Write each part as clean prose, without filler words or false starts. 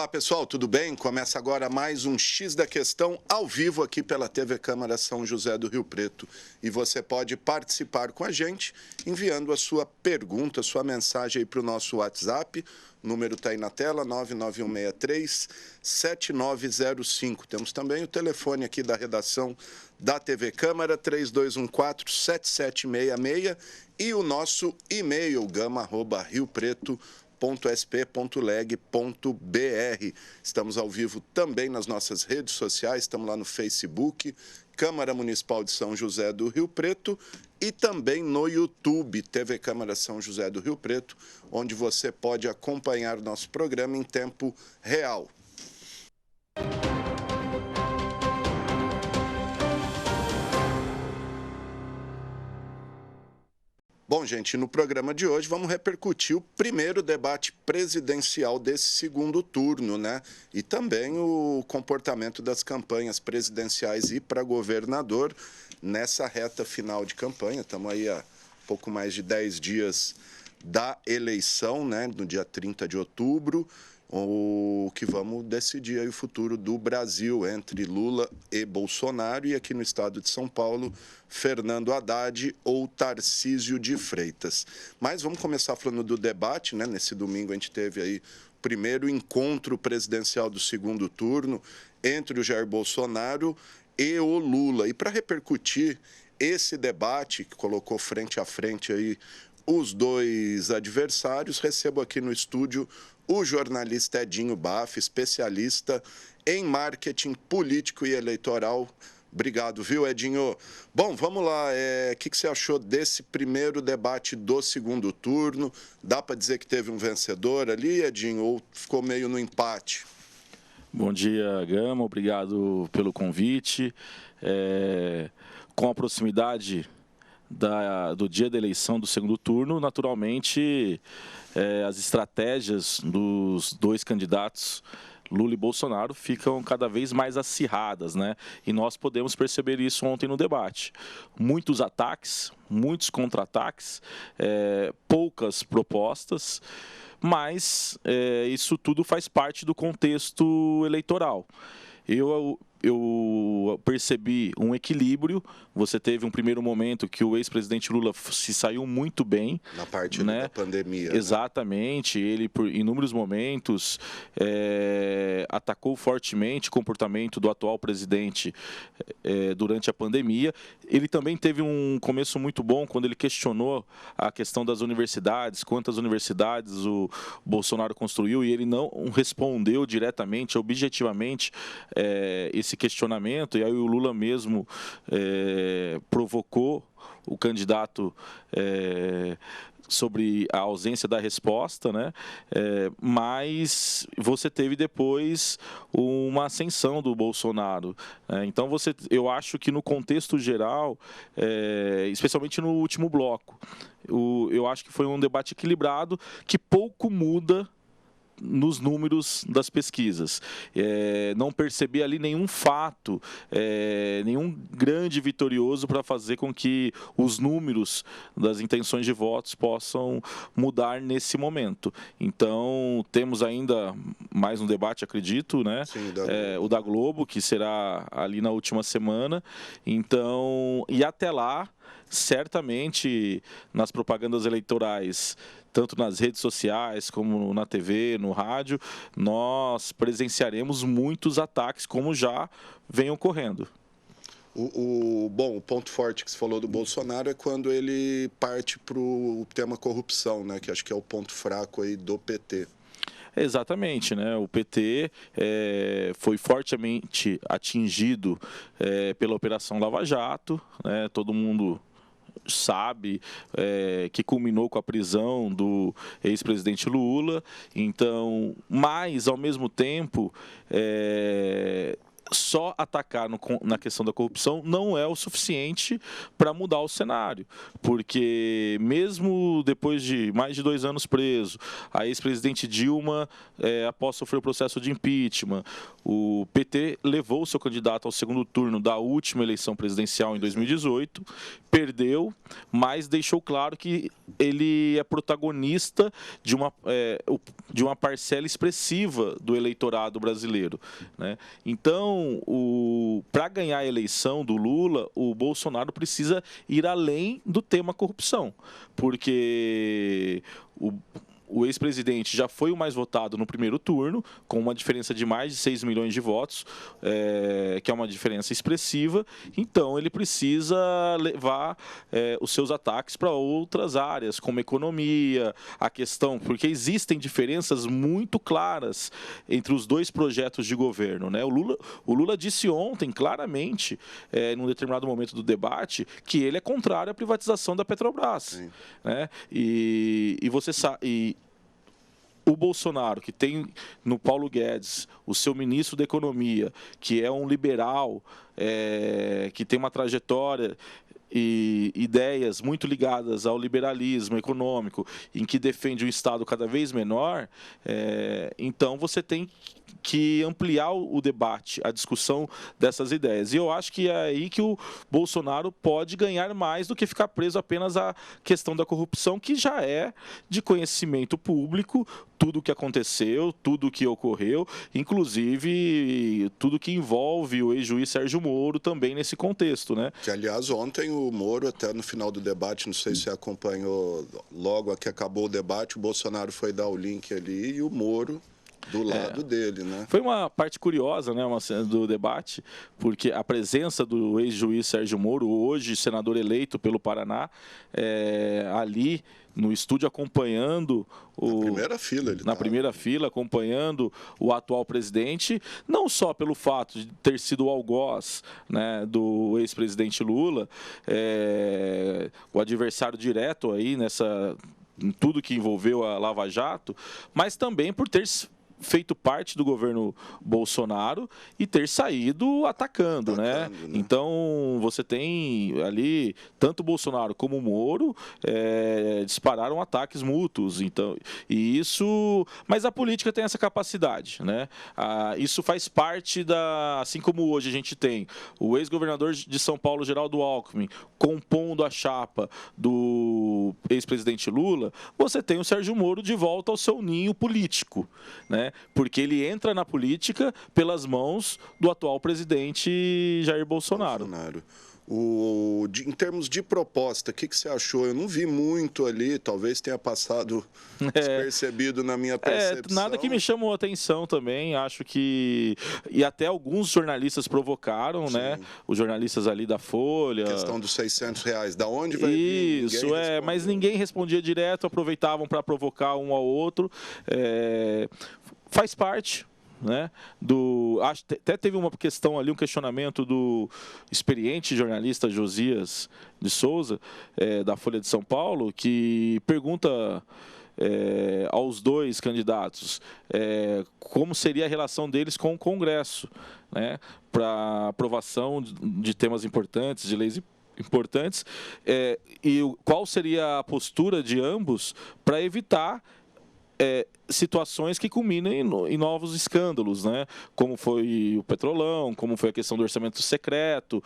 Olá pessoal, tudo bem? Começa agora mais um X da Questão ao vivo aqui pela TV Câmara São José do Rio Preto. E você pode participar com a gente enviando a sua pergunta, sua mensagem aí para o nosso WhatsApp. O número está aí na tela, 99163-7905. Temos também o telefone aqui da redação da TV Câmara, 3214-7766 e o nosso e-mail, gama@riopreto.sp.leg.br. Estamos ao vivo também nas nossas redes sociais, estamos lá no Facebook, Câmara Municipal de São José do Rio Preto e também no YouTube, TV Câmara São José do Rio Preto, onde você pode acompanhar nosso programa em tempo real. Bom, gente, no programa de hoje vamos repercutir o primeiro debate presidencial desse segundo turno, né? E também o comportamento das campanhas presidenciais e para governador nessa reta final de campanha. Estamos aí há pouco mais de 10 dias da eleição, né? No dia 30 de outubro, o que vamos decidir aí o futuro do Brasil entre Lula e Bolsonaro e aqui no estado de São Paulo, Fernando Haddad ou Tarcísio de Freitas. Mas vamos começar falando do debate, né? Nesse domingo a gente teve aí o primeiro encontro presidencial do segundo turno entre o Jair Bolsonaro e o Lula. E para repercutir esse debate que colocou frente a frente aí os dois adversários, recebo aqui no estúdio o jornalista Edinho Baff, especialista em marketing político e eleitoral. Obrigado, viu, Edinho? Bom, vamos lá. O que você achou desse primeiro debate do segundo turno? Dá para dizer que teve um vencedor ali, Edinho, ou ficou meio no empate? Bom dia, Gama. Obrigado pelo convite. Com a proximidade do dia da eleição do segundo turno, naturalmente, as estratégias dos dois candidatos, Lula e Bolsonaro, ficam cada vez mais acirradas, né? E nós podemos perceber isso ontem no debate. Muitos ataques, muitos contra-ataques, poucas propostas, mas isso tudo faz parte do contexto eleitoral. Eu percebi um equilíbrio. Você teve um primeiro momento que o ex-presidente Lula se saiu muito bem. Na parte da pandemia. Exatamente. Né? Ele, por inúmeros momentos, atacou fortemente o comportamento do atual presidente durante a pandemia. Ele também teve um começo muito bom quando ele questionou a questão das universidades, quantas universidades o Bolsonaro construiu, e ele não respondeu diretamente, objetivamente, esse questionamento, e aí o Lula mesmo provocou o candidato sobre a ausência da resposta, né? Mas você teve depois uma ascensão do Bolsonaro. Então, eu acho que no contexto geral, especialmente no último bloco, eu acho que foi um debate equilibrado que pouco muda nos números das pesquisas. Não percebi ali nenhum fato, nenhum grande vitorioso para fazer com que os números das intenções de votos possam mudar nesse momento. Então, temos ainda mais um debate, acredito, né? Sim, o da Globo, que será ali na última semana. Então, e até lá, certamente, nas propagandas eleitorais, tanto nas redes sociais como na TV, no rádio, nós presenciaremos muitos ataques, como já vem ocorrendo. Bom, o ponto forte que você falou do Bolsonaro é quando ele parte para o tema corrupção, né? Que acho que é o ponto fraco aí do PT. Exatamente, né? O PT foi fortemente atingido pela Operação Lava Jato, né? Todo mundo sabe que culminou com a prisão do ex-presidente Lula. Então, mas ao mesmo tempo só atacar na questão da corrupção não é o suficiente para mudar o cenário, porque mesmo depois de mais de 2 anos preso, a ex-presidente Dilma, após sofrer o processo de impeachment, o PT levou o seu candidato ao segundo turno da última eleição presidencial em 2018, perdeu, mas deixou claro que ele é protagonista de uma parcela expressiva do eleitorado brasileiro, né? Então, para ganhar a eleição do Lula, o Bolsonaro precisa ir além do tema corrupção, porque o ex-presidente já foi o mais votado no primeiro turno, com uma diferença de mais de 6 milhões de votos, que é uma diferença expressiva. Então, ele precisa levar os seus ataques para outras áreas, como economia, a questão, porque existem diferenças muito claras entre os dois projetos de governo, né? O Lula disse ontem, claramente, num determinado momento do debate, que ele é contrário à privatização da Petrobras, né? E você sabe... O Bolsonaro, que tem no Paulo Guedes o seu ministro da Economia, que é um liberal, que tem uma trajetória e ideias muito ligadas ao liberalismo econômico, em que defende um Estado cada vez menor, então você tem que ampliar o debate, a discussão dessas ideias. E eu acho que é aí que o Bolsonaro pode ganhar mais do que ficar preso apenas à questão da corrupção, que já é de conhecimento público, tudo o que aconteceu, tudo o que ocorreu, inclusive tudo que envolve o ex-juiz Sérgio Moro também nesse contexto, né? Que, aliás, ontem o Moro, até no final do debate, não sei se você acompanhou, logo que acabou o debate, o Bolsonaro foi dar o link ali e o Moro do lado dele, né? Foi uma parte curiosa, né, do debate, porque a presença do ex-juiz Sérgio Moro, hoje senador eleito pelo Paraná, ali no estúdio acompanhando na primeira fila, na primeira fila, acompanhando o atual presidente, não só pelo fato de ter sido o algoz, né, do ex-presidente Lula, o adversário direto aí em tudo que envolveu a Lava Jato, mas também por ter feito parte do governo Bolsonaro e ter saído atacando, né? Então, você tem ali, tanto o Bolsonaro como o Moro dispararam ataques mútuos. Então, mas a política tem essa capacidade, né? Isso faz parte assim como hoje a gente tem o ex-governador de São Paulo, Geraldo Alckmin, compondo a chapa do ex-presidente Lula, você tem o Sérgio Moro de volta ao seu ninho político, né? Porque ele entra na política pelas mãos do atual presidente Jair Bolsonaro. Em termos de proposta, o que você achou? Eu não vi muito ali, talvez tenha passado despercebido na minha percepção. Nada que me chamou a atenção também, acho que... E até alguns jornalistas provocaram, né? Os jornalistas ali da Folha... A questão dos R$600, da onde vai vir? Isso, mas ninguém respondia direto, aproveitavam para provocar um ao outro. Faz parte, né? Até teve uma questão ali, um questionamento do experiente jornalista Josias de Souza, da Folha de São Paulo, que pergunta aos dois candidatos como seria a relação deles com o Congresso, né, para aprovação de temas importantes, de leis importantes, e qual seria a postura de ambos para evitar situações que culminem em novos escândalos, né? Como foi o Petrolão, como foi a questão do orçamento secreto,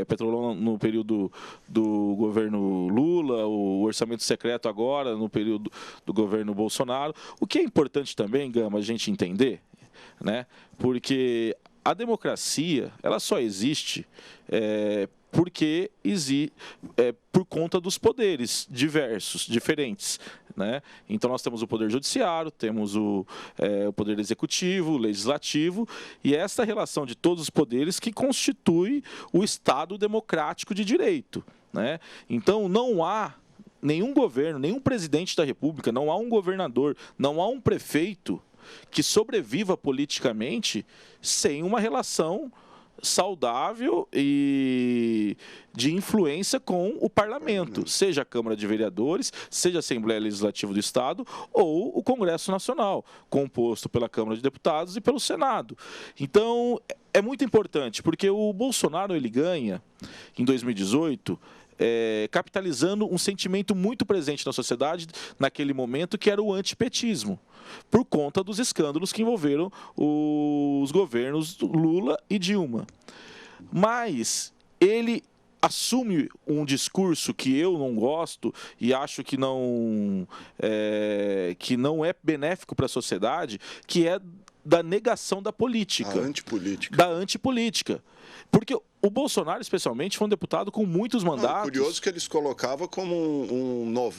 Petrolão no período do governo Lula, o orçamento secreto agora no período do governo Bolsonaro. O que é importante também, Gama, a gente entender, né? Porque a democracia, ela só existe porque por conta dos poderes diversos, diferentes, né? Então nós temos o poder judiciário, temos o poder executivo, o legislativo, e esta relação de todos os poderes que constitui o Estado democrático de direito, né? Então não há nenhum governo, nenhum presidente da República, não há um governador, não há um prefeito que sobreviva politicamente sem uma relação saudável e de influência com o parlamento, seja a Câmara de Vereadores, seja a Assembleia Legislativa do Estado ou o Congresso Nacional, composto pela Câmara de Deputados e pelo Senado. Então, é muito importante, porque o Bolsonaro ele ganha, em 2018, capitalizando um sentimento muito presente na sociedade naquele momento, que era o antipetismo, por conta dos escândalos que envolveram os governos Lula e Dilma. Mas ele assume um discurso que eu não gosto e acho que não é benéfico para a sociedade, que é da negação da política. A antipolítica. Da antipolítica. Porque o Bolsonaro, especialmente, foi um deputado com muitos mandatos. Curioso que eles colocavam como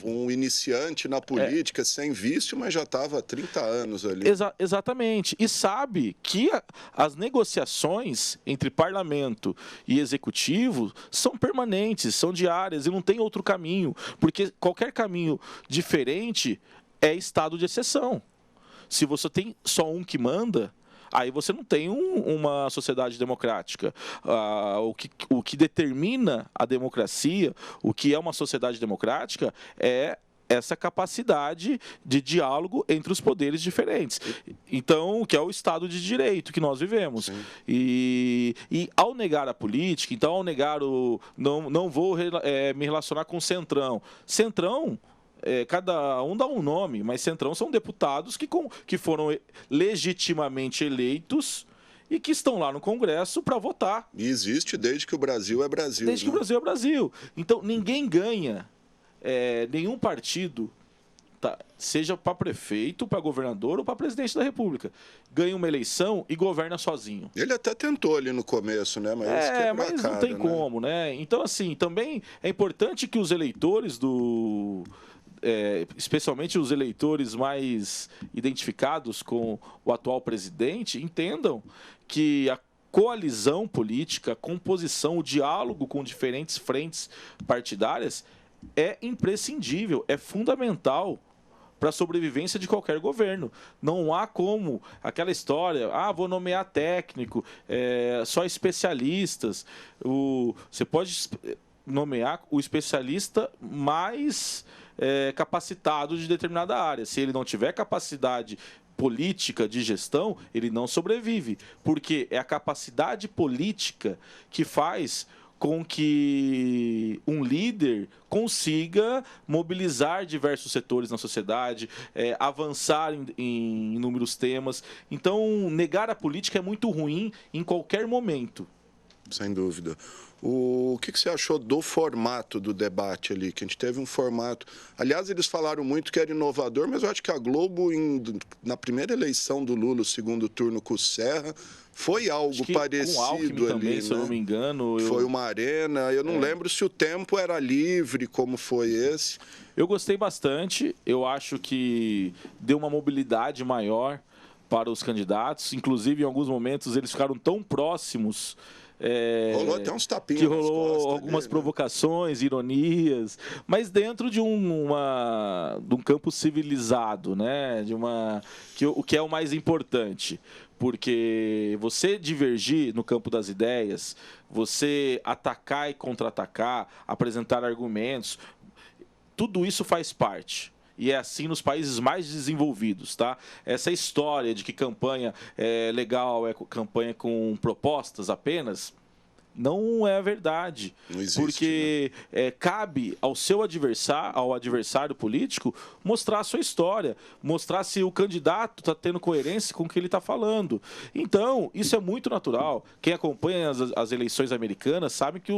um iniciante na política, sem vício, mas já estava há 30 anos ali. Exatamente. E sabe que as negociações entre parlamento e executivo são permanentes, são diárias, e não tem outro caminho. Porque qualquer caminho diferente é estado de exceção. Se você tem só um que manda, aí você não tem uma sociedade democrática. O que determina a democracia, o que é uma sociedade democrática, é essa capacidade de diálogo entre os poderes diferentes. Então, que é o Estado de Direito que nós vivemos. E ao negar a política, então ao negar o... Não vou me relacionar com o Centrão. Centrão... cada um dá um nome, mas Centrão são deputados que foram legitimamente eleitos e que estão lá no Congresso para votar. E existe desde que o Brasil é Brasil. Desde que o Brasil é Brasil. Então, ninguém ganha, nenhum partido, seja para prefeito, para governador ou para presidente da República, ganha uma eleição e governa sozinho. Ele até tentou ali no começo, né? Mas não tem como, né? Então, assim, também é importante que os eleitores especialmente os eleitores mais identificados com o atual presidente, entendam que a coalizão política, a composição, o diálogo com diferentes frentes partidárias é imprescindível, é fundamental para a sobrevivência de qualquer governo. Não há como aquela história, vou nomear técnico, só especialistas. Você pode nomear o especialista mais capacitado de determinada área. Se ele não tiver capacidade política de gestão, ele não sobrevive, porque é a capacidade política que faz com que um líder consiga mobilizar diversos setores na sociedade, avançar em inúmeros temas. Então, negar a política é muito ruim em qualquer momento. Sem dúvida. O que você achou do formato do debate ali? Que a gente teve um formato... Aliás, eles falaram muito que era inovador, mas eu acho que a Globo, na primeira eleição do Lula, o segundo turno com o Serra, foi algo parecido com Alckmin ali, também, né? Se eu não me engano. Foi uma arena. Eu não lembro se o tempo era livre, como foi esse. Eu gostei bastante. Eu acho que deu uma mobilidade maior para os candidatos. Inclusive, em alguns momentos, eles ficaram tão próximos... rolou até uns tapinhos. Que rolou algumas provocações, ironias, mas dentro de um campo civilizado, né? O que é o mais importante. Porque você divergir no campo das ideias, você atacar e contra-atacar, apresentar argumentos, tudo isso faz parte. E é assim nos países mais desenvolvidos, tá? Essa história de que campanha é legal, é campanha com propostas apenas, não é verdade. Não existe, porque cabe ao adversário político, mostrar a sua história, mostrar se o candidato está tendo coerência com o que ele está falando. Então, isso é muito natural. Quem acompanha as eleições americanas sabe que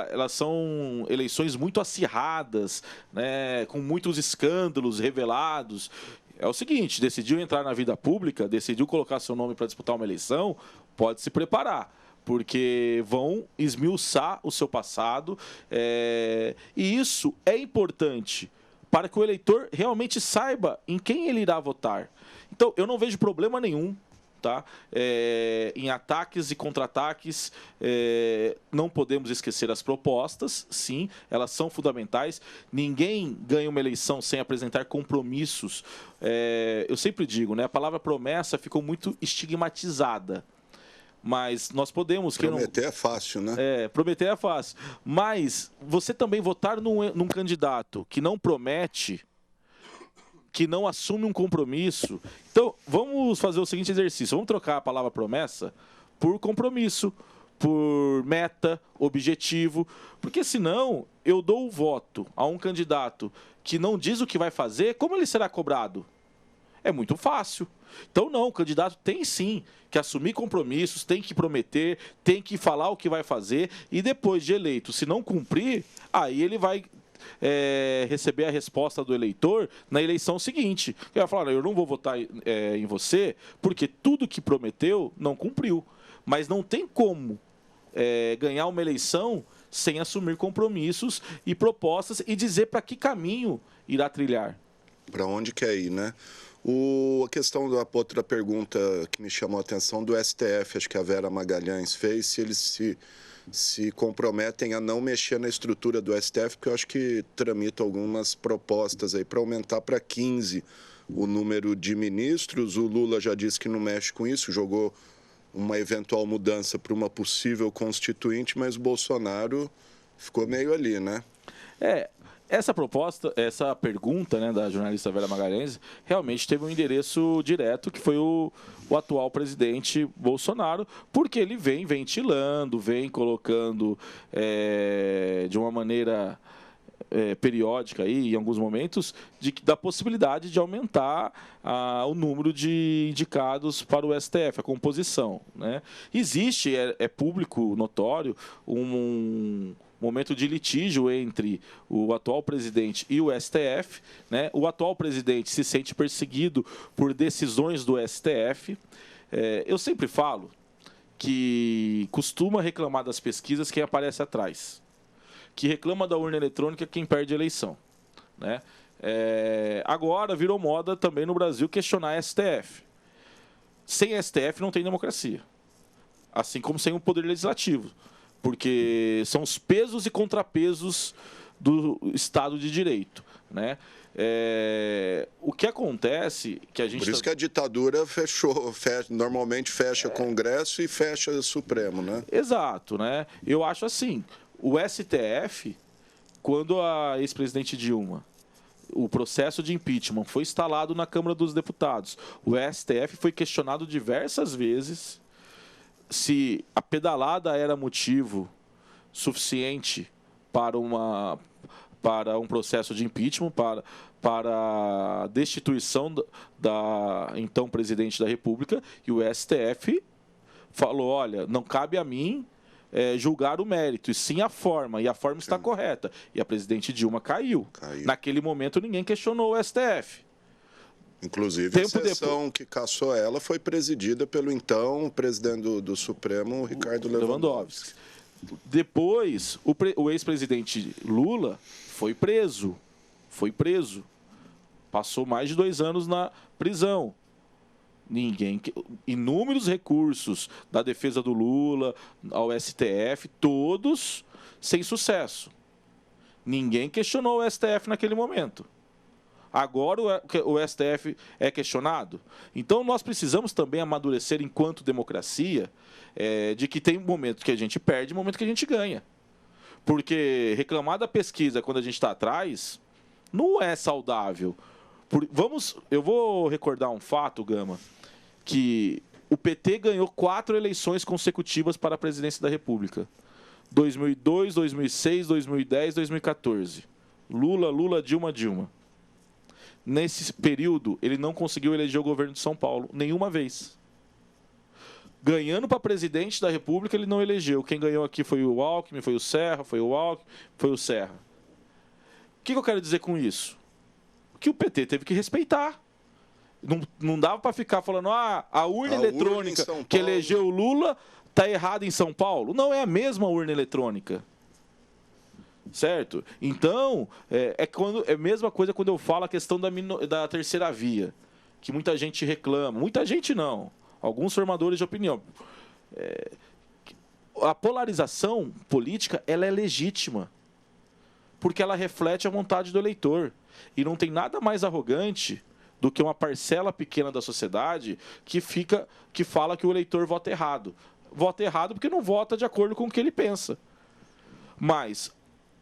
elas são eleições muito acirradas, né, com muitos escândalos revelados. É o seguinte, decidiu entrar na vida pública, decidiu colocar seu nome para disputar uma eleição, pode se preparar, porque vão esmiuçar o seu passado, e isso é importante para que o eleitor realmente saiba em quem ele irá votar. Então, eu não vejo problema nenhum, tá? Em ataques e contra-ataques, não podemos esquecer as propostas, sim, elas são fundamentais. Ninguém ganha uma eleição sem apresentar compromissos. Eu sempre digo, né, a palavra promessa ficou muito estigmatizada. Mas nós podemos... Prometer é fácil, né? Prometer é fácil. Mas você também votar num candidato que não promete, que não assume um compromisso... Então, vamos fazer o seguinte exercício. Vamos trocar a palavra promessa por compromisso, por meta, objetivo, porque senão eu dou o voto a um candidato que não diz o que vai fazer, como ele será cobrado? É muito fácil. Então, não, o candidato tem sim que assumir compromissos, tem que prometer, tem que falar o que vai fazer e depois de eleito, se não cumprir, aí ele vai receber a resposta do eleitor na eleição seguinte. Ele vai falar, eu não vou votar em você porque tudo que prometeu não cumpriu. Mas não tem como ganhar uma eleição sem assumir compromissos e propostas e dizer para que caminho irá trilhar. Para onde quer ir, né? A questão da outra pergunta que me chamou a atenção do STF, acho que a Vera Magalhães fez, se eles se comprometem a não mexer na estrutura do STF, porque eu acho que tramita algumas propostas aí para aumentar para 15 o número de ministros. O Lula já disse que não mexe com isso, jogou uma eventual mudança para uma possível constituinte, mas o Bolsonaro ficou meio ali, né? Essa proposta, essa pergunta, né, da jornalista Vera Magalhães, realmente teve um endereço direto, que foi o atual presidente Bolsonaro, porque ele vem ventilando, vem colocando de uma maneira periódica, aí, em alguns momentos, da possibilidade de aumentar o número de indicados para o STF, a composição, né? Existe, é público, notório, um momento de litígio entre o atual presidente e o STF, né? O atual presidente se sente perseguido por decisões do STF. Eu sempre falo que costuma reclamar das pesquisas quem aparece atrás, que reclama da urna eletrônica quem perde a eleição, né? Agora virou moda também no Brasil questionar a STF. Sem STF não tem democracia, assim como sem o poder legislativo, porque são os pesos e contrapesos do Estado de Direito, né? O que acontece que a gente... Por isso que a ditadura normalmente fecha Congresso e fecha Supremo, né? Exato, né? Eu acho assim, o STF, quando a ex-presidente Dilma, o processo de impeachment foi instalado na Câmara dos Deputados, o STF foi questionado diversas vezes se a pedalada era motivo suficiente para um processo de impeachment, para a destituição da então presidente da República, e o STF falou, olha, não cabe a mim julgar o mérito, e sim a forma, e a forma está correta. E a presidente Dilma caiu. Naquele momento ninguém questionou o STF. Inclusive, a sessão que cassou ela foi presidida pelo então presidente do Supremo, Ricardo Lewandowski. Depois, o ex-presidente Lula foi preso. Passou mais de 2 anos na prisão. Inúmeros recursos da defesa do Lula ao STF, todos sem sucesso. Ninguém questionou o STF naquele momento. Agora o STF é questionado. Então, nós precisamos também amadurecer, enquanto democracia, de que tem momentos que a gente perde e momentos que a gente ganha. Porque reclamar da pesquisa quando a gente está atrás não é saudável. Eu vou recordar um fato, Gama, que o PT ganhou 4 eleições consecutivas para a presidência da República. 2002, 2006, 2010, 2014. Lula, Dilma. Nesse período, ele não conseguiu eleger o governo de São Paulo nenhuma vez. Ganhando para presidente da República, ele não elegeu. Quem ganhou aqui foi o Alckmin, foi o Serra, foi o Serra. O que eu quero dizer com isso? Que o PT teve que respeitar. Não dava para ficar falando, a urna eletrônica que elegeu o Lula está errada em São Paulo. Não, é a mesma urna eletrônica. Certo? Então, é a mesma coisa quando eu falo a questão da terceira via, que muita gente reclama. Muita gente não. Alguns formadores de opinião. A polarização política, ela é legítima, porque ela reflete a vontade do eleitor. E não tem nada mais arrogante do que uma parcela pequena da sociedade que fala que o eleitor vota errado. Vota errado porque não vota de acordo com o que ele pensa. Mas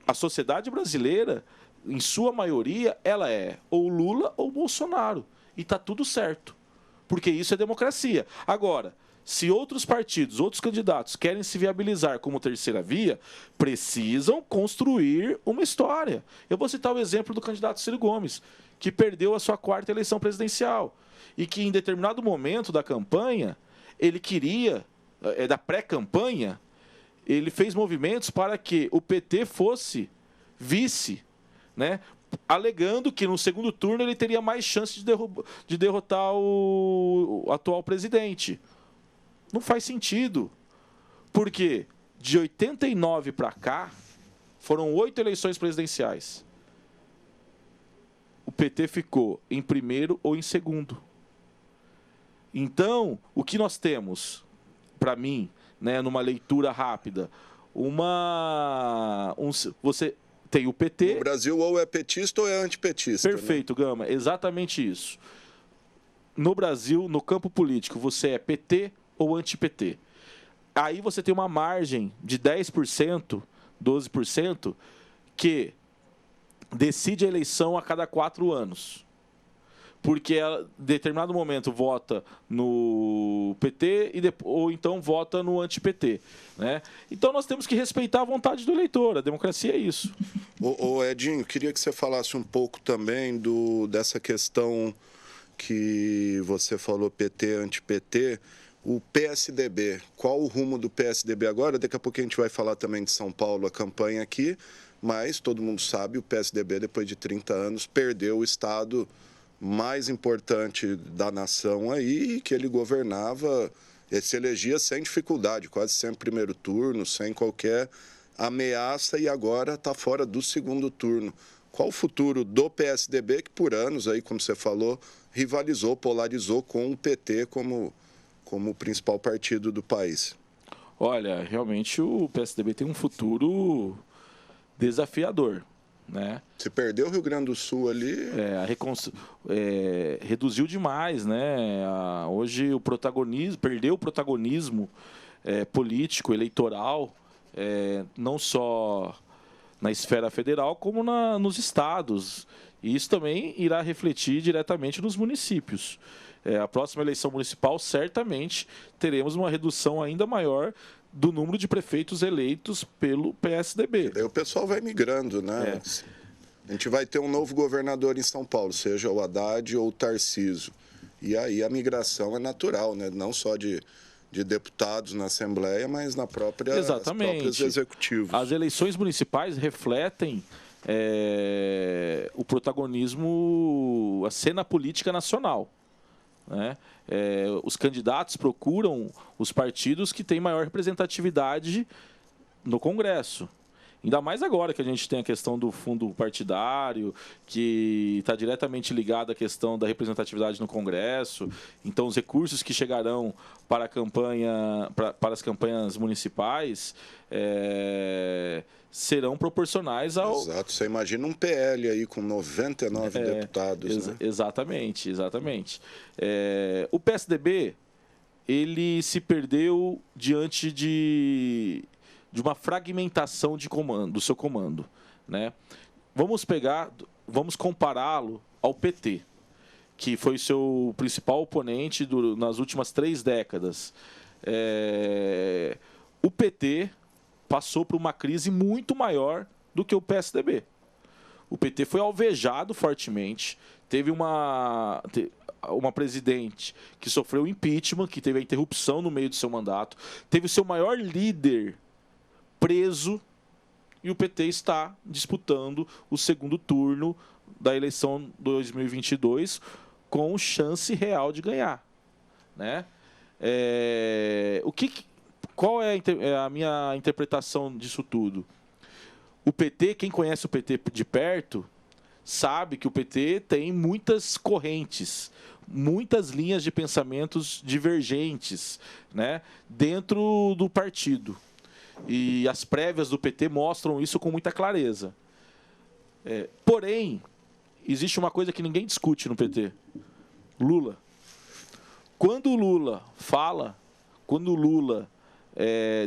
a sociedade brasileira, em sua maioria, ela é ou Lula ou Bolsonaro. E está tudo certo, porque isso é democracia. Agora, Se outros partidos, outros candidatos querem se viabilizar como terceira via, precisam construir uma história. Eu vou citar o exemplo do candidato Ciro Gomes, que perdeu a sua 4ª eleição presidencial e que, em determinado momento da campanha, ele queria, da pré-campanha, ele fez movimentos para que o PT fosse vice, né? Alegando que no segundo turno ele teria mais chance de derrotar o atual presidente. Não faz sentido, porque de 89 para cá, foram 8 eleições presidenciais. O PT ficou em primeiro ou em segundo. Então, o que nós temos, para mim, né, numa leitura rápida, você tem o PT... O Brasil ou é petista ou é antipetista. Perfeito, né? Gama, exatamente isso. No Brasil, no campo político, você é PT ou anti-PT. Aí você tem uma margem de 10%, 12%, que decide a eleição a cada 4 anos. Porque ela, em determinado momento, vota no PT ou então vota no anti-PT. Né? Então nós temos que respeitar a vontade do eleitor. A democracia é isso. Ô Edinho, queria que você falasse um pouco também dessa questão que você falou PT, anti-PT. O PSDB, qual o rumo do PSDB agora? Daqui a pouco a gente vai falar também de São Paulo, a campanha aqui, mas todo mundo sabe, o PSDB, depois de 30 anos, perdeu o estado mais importante da nação aí, que ele governava, ele se elegia sem dificuldade, quase sempre primeiro turno, sem qualquer ameaça, e agora está fora do segundo turno. Qual o futuro do PSDB, que por anos, aí, como você falou, rivalizou, polarizou com o PT como o principal partido do país? Olha, realmente o PSDB tem um futuro desafiador, né? Se perdeu o Rio Grande do Sul ali... reduziu demais, né? Hoje o protagonismo, perdeu o protagonismo político, eleitoral, não só na esfera federal, como nos estados. E isso também irá refletir diretamente nos municípios. A próxima eleição municipal, certamente, teremos uma redução ainda maior do número de prefeitos eleitos pelo PSDB. Aí o pessoal vai migrando, né? A gente vai ter um novo governador em São Paulo, seja o Haddad ou o Tarcísio. E aí a migração é natural, né? Não só de deputados na Assembleia, mas nos próprios executivos. As eleições municipais refletem o protagonismo, a cena política nacional. Né? Os candidatos procuram os partidos que têm maior representatividade no Congresso. Ainda mais agora que a gente tem a questão do fundo partidário, que está diretamente ligado à questão da representatividade no Congresso. Então, os recursos que chegarão para para as campanhas municipais serão proporcionais ao... Exato. Você imagina um PL aí com 99 deputados. Né? Exatamente. O PSDB, ele se perdeu diante de uma fragmentação do seu comando. Né? Vamos compará-lo ao PT, que foi seu principal oponente nas últimas 3 décadas. O PT passou por uma crise muito maior do que o PSDB. O PT foi alvejado fortemente, teve uma presidente que sofreu impeachment, que teve a interrupção no meio do seu mandato, teve o seu maior líder preso, e o PT está disputando o segundo turno da eleição 2022 com chance real de ganhar. Né? Qual é a minha interpretação disso tudo? O PT, quem conhece o PT de perto, sabe que o PT tem muitas correntes, muitas linhas de pensamentos divergentes, né, dentro do partido. E as prévias do PT mostram isso com muita clareza. Porém, existe uma coisa que ninguém discute no PT. Lula. Quando o Lula fala, quando o Lula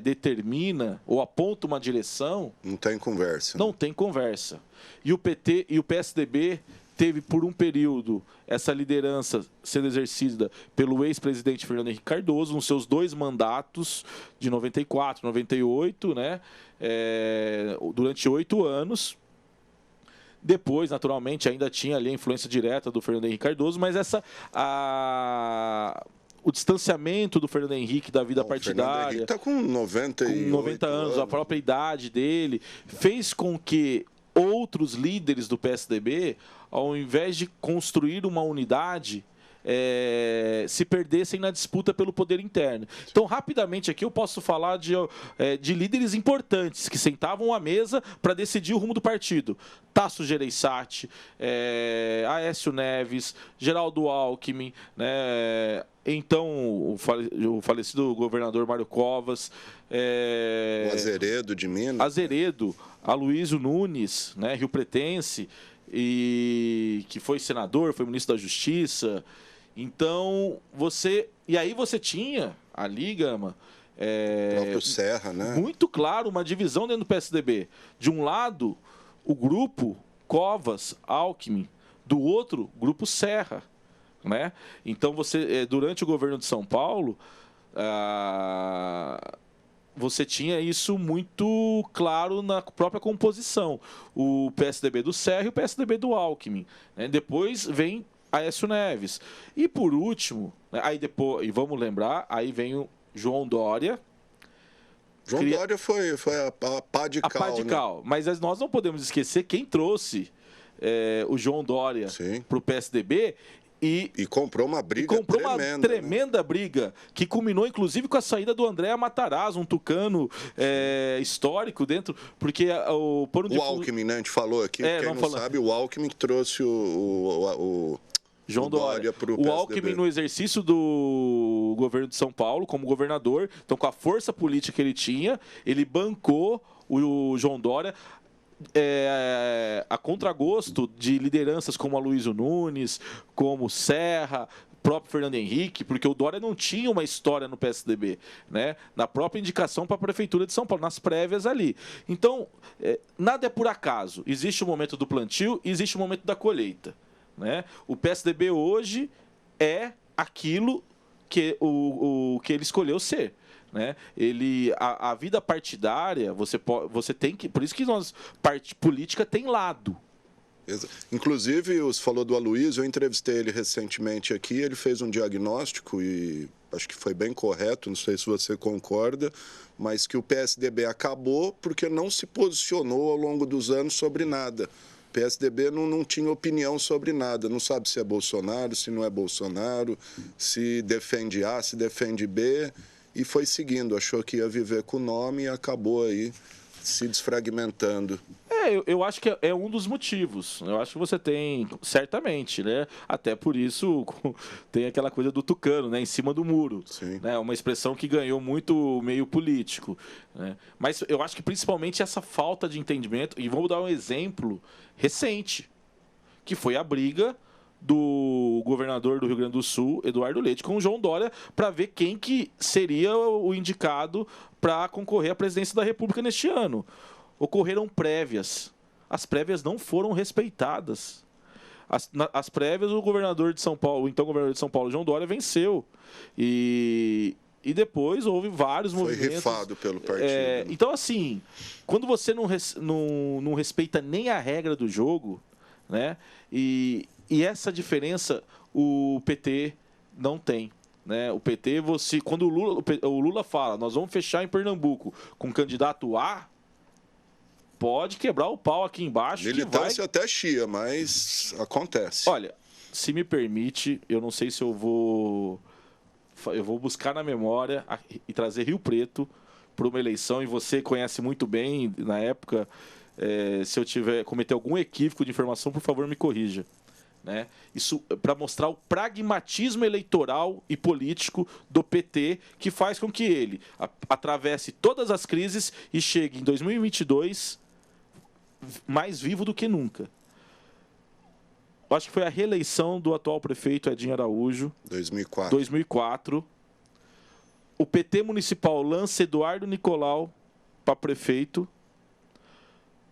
determina ou aponta uma direção... Não tem conversa. Não tem conversa. E o PT e o PSDB teve por um período essa liderança sendo exercida pelo ex-presidente Fernando Henrique Cardoso, nos seus 2 mandatos, de 94 e 98, né? Durante 8 anos. Depois, naturalmente, ainda tinha ali a influência direta do Fernando Henrique Cardoso, mas o distanciamento do Fernando Henrique da vida partidária... O Fernando Henrique está com 90 anos, a própria idade dele, fez com que outros líderes do PSDB, ao invés de construir uma unidade, se perdessem na disputa pelo poder interno. Então, rapidamente aqui eu posso falar de líderes importantes que sentavam à mesa para decidir o rumo do partido. Tasso Gereissati, Aécio Neves, Geraldo Alckmin, né? Então, o falecido governador Mário Covas. O Azeredo de Minas. Azeredo, Aloysio Nunes, né, rio-pretense, que foi senador, foi ministro da Justiça. Então, e aí você tinha ali, Gama, o próprio Serra, né? Muito claro, uma divisão dentro do PSDB. De um lado, o grupo Covas, Alckmin, do outro, grupo Serra. Né? Então, durante o governo de São Paulo, você tinha isso muito claro na própria composição. O PSDB do Serra e o PSDB do Alckmin. Né? Depois vem Aécio Neves. E, por último, né, e vamos lembrar, aí vem o João Dória. Dória foi a pá de cal. A pá de cal. Né? Mas nós não podemos esquecer quem trouxe o João Dória para o PSDB. E comprou uma briga tremenda. Uma tremenda, né? Briga, que culminou, inclusive, com a saída do André Matarazzo, um tucano histórico dentro, porque o Alckmin, né? A gente falou aqui, quem não sabe, o Alckmin que trouxe o João Dória para o PSDB. O Alckmin, no exercício do governo de São Paulo, como governador, então com a força política que ele tinha, ele bancou o João Dória, a contragosto de lideranças como Aloysio Nunes, como Serra, próprio Fernando Henrique, porque o Dória não tinha uma história no PSDB, né? Na própria indicação para a Prefeitura de São Paulo, nas prévias ali. Então, nada é por acaso. Existe o momento do plantio e existe o momento da colheita. Né? O PSDB hoje é aquilo que que ele escolheu ser. Né? A vida partidária, você tem que... Por isso que política tem lado. Inclusive, você falou do Aloysio, eu entrevistei ele recentemente aqui, ele fez um diagnóstico e acho que foi bem correto, não sei se você concorda, mas que o PSDB acabou porque não se posicionou ao longo dos anos sobre nada. O PSDB não tinha opinião sobre nada, não sabe se é Bolsonaro, se não é Bolsonaro, se defende A, se defende B, e foi seguindo, achou que ia viver com o nome e acabou aí se desfragmentando. Eu acho que é um dos motivos. Eu acho que você tem, certamente, né? Até por isso tem aquela coisa do tucano, né? Em cima do muro. Sim. Né? Uma expressão que ganhou muito meio político. Né? Mas eu acho que principalmente essa falta de entendimento, e vamos dar um exemplo recente, que foi a briga do governador do Rio Grande do Sul, Eduardo Leite, com o João Dória, para ver quem que seria o indicado para concorrer à presidência da República neste ano. Ocorreram prévias. As prévias não foram respeitadas. As prévias, o governador de São Paulo, o então governador de São Paulo, João Dória, venceu. E depois houve vários movimentos. Foi rifado pelo partido. Né? Então, assim, quando você não respeita nem a regra do jogo, né? E essa diferença o PT não tem. Né? O PT, quando o Lula fala, nós vamos fechar em Pernambuco com candidato A, pode quebrar o pau aqui embaixo. Militância até chia, mas acontece. Olha, se me permite, eu não sei se eu vou buscar na memória e trazer Rio Preto para uma eleição, e você conhece muito bem, na época, se eu cometer algum equívoco de informação, por favor, me corrija. Né? Isso para mostrar o pragmatismo eleitoral e político do PT, que faz com que ele atravesse todas as crises e chegue em 2022 mais vivo do que nunca. Eu acho que foi a reeleição do atual prefeito Edinho Araújo, 2004. O PT municipal lança Eduardo Nicolau para prefeito.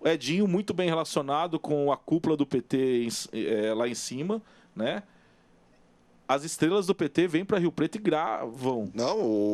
O Edinho muito bem relacionado com a cúpula do PT lá em cima, né? As estrelas do PT vêm para Rio Preto e gravam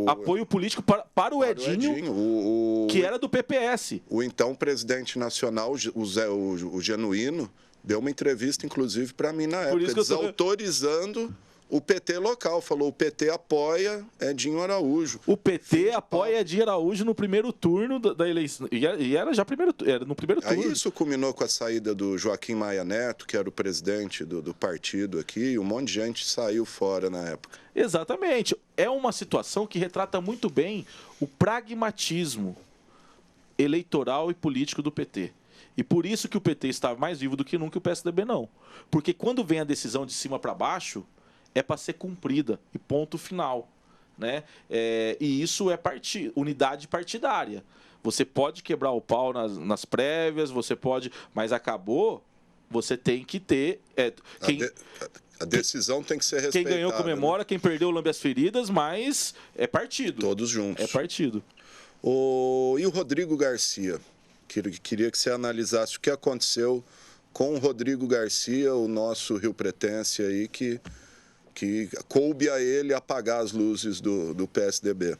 apoio político para o Edinho, que era do PPS. O então presidente nacional, o Genuíno, deu uma entrevista, inclusive, para mim na época, desautorizando o PT local. Falou, o PT apoia Edinho Araújo. O PT apoia Edinho Araújo no primeiro turno da eleição. E era já no primeiro turno. Aí isso culminou com a saída do Joaquim Maia Neto, que era o presidente do partido aqui, e um monte de gente saiu fora na época. Exatamente. É uma situação que retrata muito bem o pragmatismo eleitoral e político do PT. E por isso que o PT está mais vivo do que nunca e o PSDB não. Porque quando vem a decisão de cima para baixo, é para ser cumprida e ponto final, né? E isso é unidade partidária. Você pode quebrar o pau nas prévias, você pode, mas acabou, você tem que ter... A decisão tem que ser respeitada. Quem ganhou comemora, né? Quem perdeu lambe as feridas, mas é partido. Todos juntos. É partido. E o Rodrigo Garcia? Queria que você analisasse o que aconteceu com o Rodrigo Garcia, o nosso riopretense aí, que coube a ele apagar as luzes do PSDB.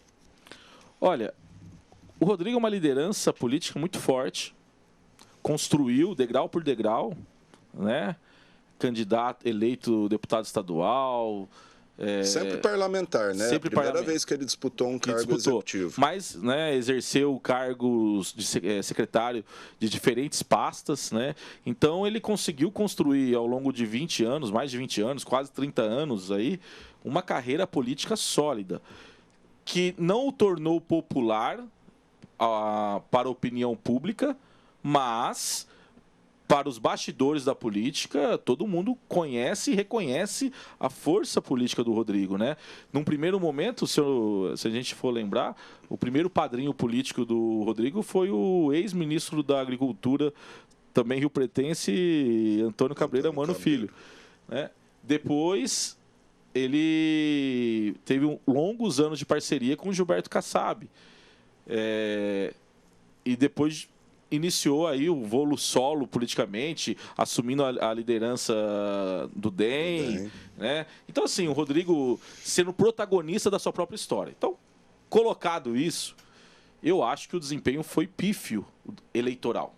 Olha, o Rodrigo é uma liderança política muito forte, construiu degrau por degrau, né? Candidato, eleito deputado estadual. Sempre parlamentar, né? Sempre Primeira vez que ele disputou um cargo executivo. Mas, né, exerceu cargos de secretário de diferentes pastas, né? Então ele conseguiu construir ao longo de 20 anos, mais de 20 anos, quase 30 anos aí, uma carreira política sólida, que não o tornou popular para a opinião pública, mas para os bastidores da política, todo mundo conhece e reconhece a força política do Rodrigo, né? Num primeiro momento, se a gente for lembrar, o primeiro padrinho político do Rodrigo foi o ex-ministro da Agricultura, também riopretense, Antônio Cabreira Mano Filho, né? Depois, ele teve longos anos de parceria com o Gilberto Kassab. E depois iniciou aí o voo solo politicamente, assumindo a liderança do DEM, né? Então, assim, o Rodrigo sendo protagonista da sua própria história. Então, colocado isso, eu acho que o desempenho foi pífio eleitoral.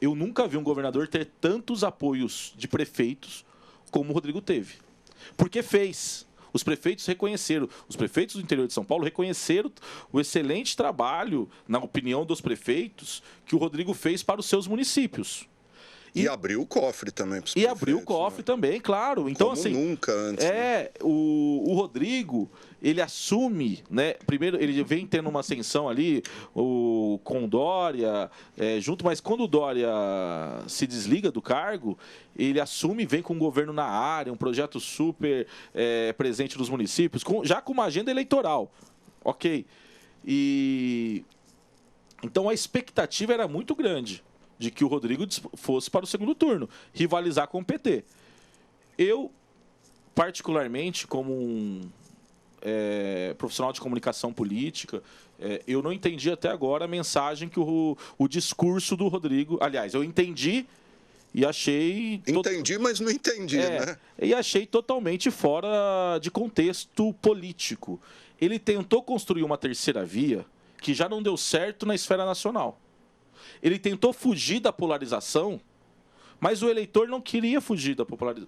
Eu nunca vi um governador ter tantos apoios de prefeitos como o Rodrigo teve. Porque fez. Os prefeitos reconheceram, os prefeitos do interior de São Paulo reconheceram o excelente trabalho, na opinião dos prefeitos, que o Rodrigo fez para os seus municípios. E abriu o cofre também para os prefeitos. E abriu o cofre, né? Também, claro. Então, como assim, nunca antes. Né? O Rodrigo, ele assume, né? Primeiro, ele vem tendo uma ascensão ali, com o Dória, junto, mas quando o Dória se desliga do cargo, ele assume e vem com o governo na área, um projeto super presente nos municípios, já com uma agenda eleitoral. Ok. Então, a expectativa era muito grande de que o Rodrigo fosse para o segundo turno, rivalizar com o PT. Eu, particularmente, como um profissional de comunicação política, eu não entendi até agora a mensagem que o discurso do Rodrigo... Aliás, eu entendi e achei... Entendi, mas não entendi, né? E achei totalmente fora de contexto político. Ele tentou construir uma terceira via que já não deu certo na esfera nacional. Ele tentou fugir da polarização, mas o eleitor não queria fugir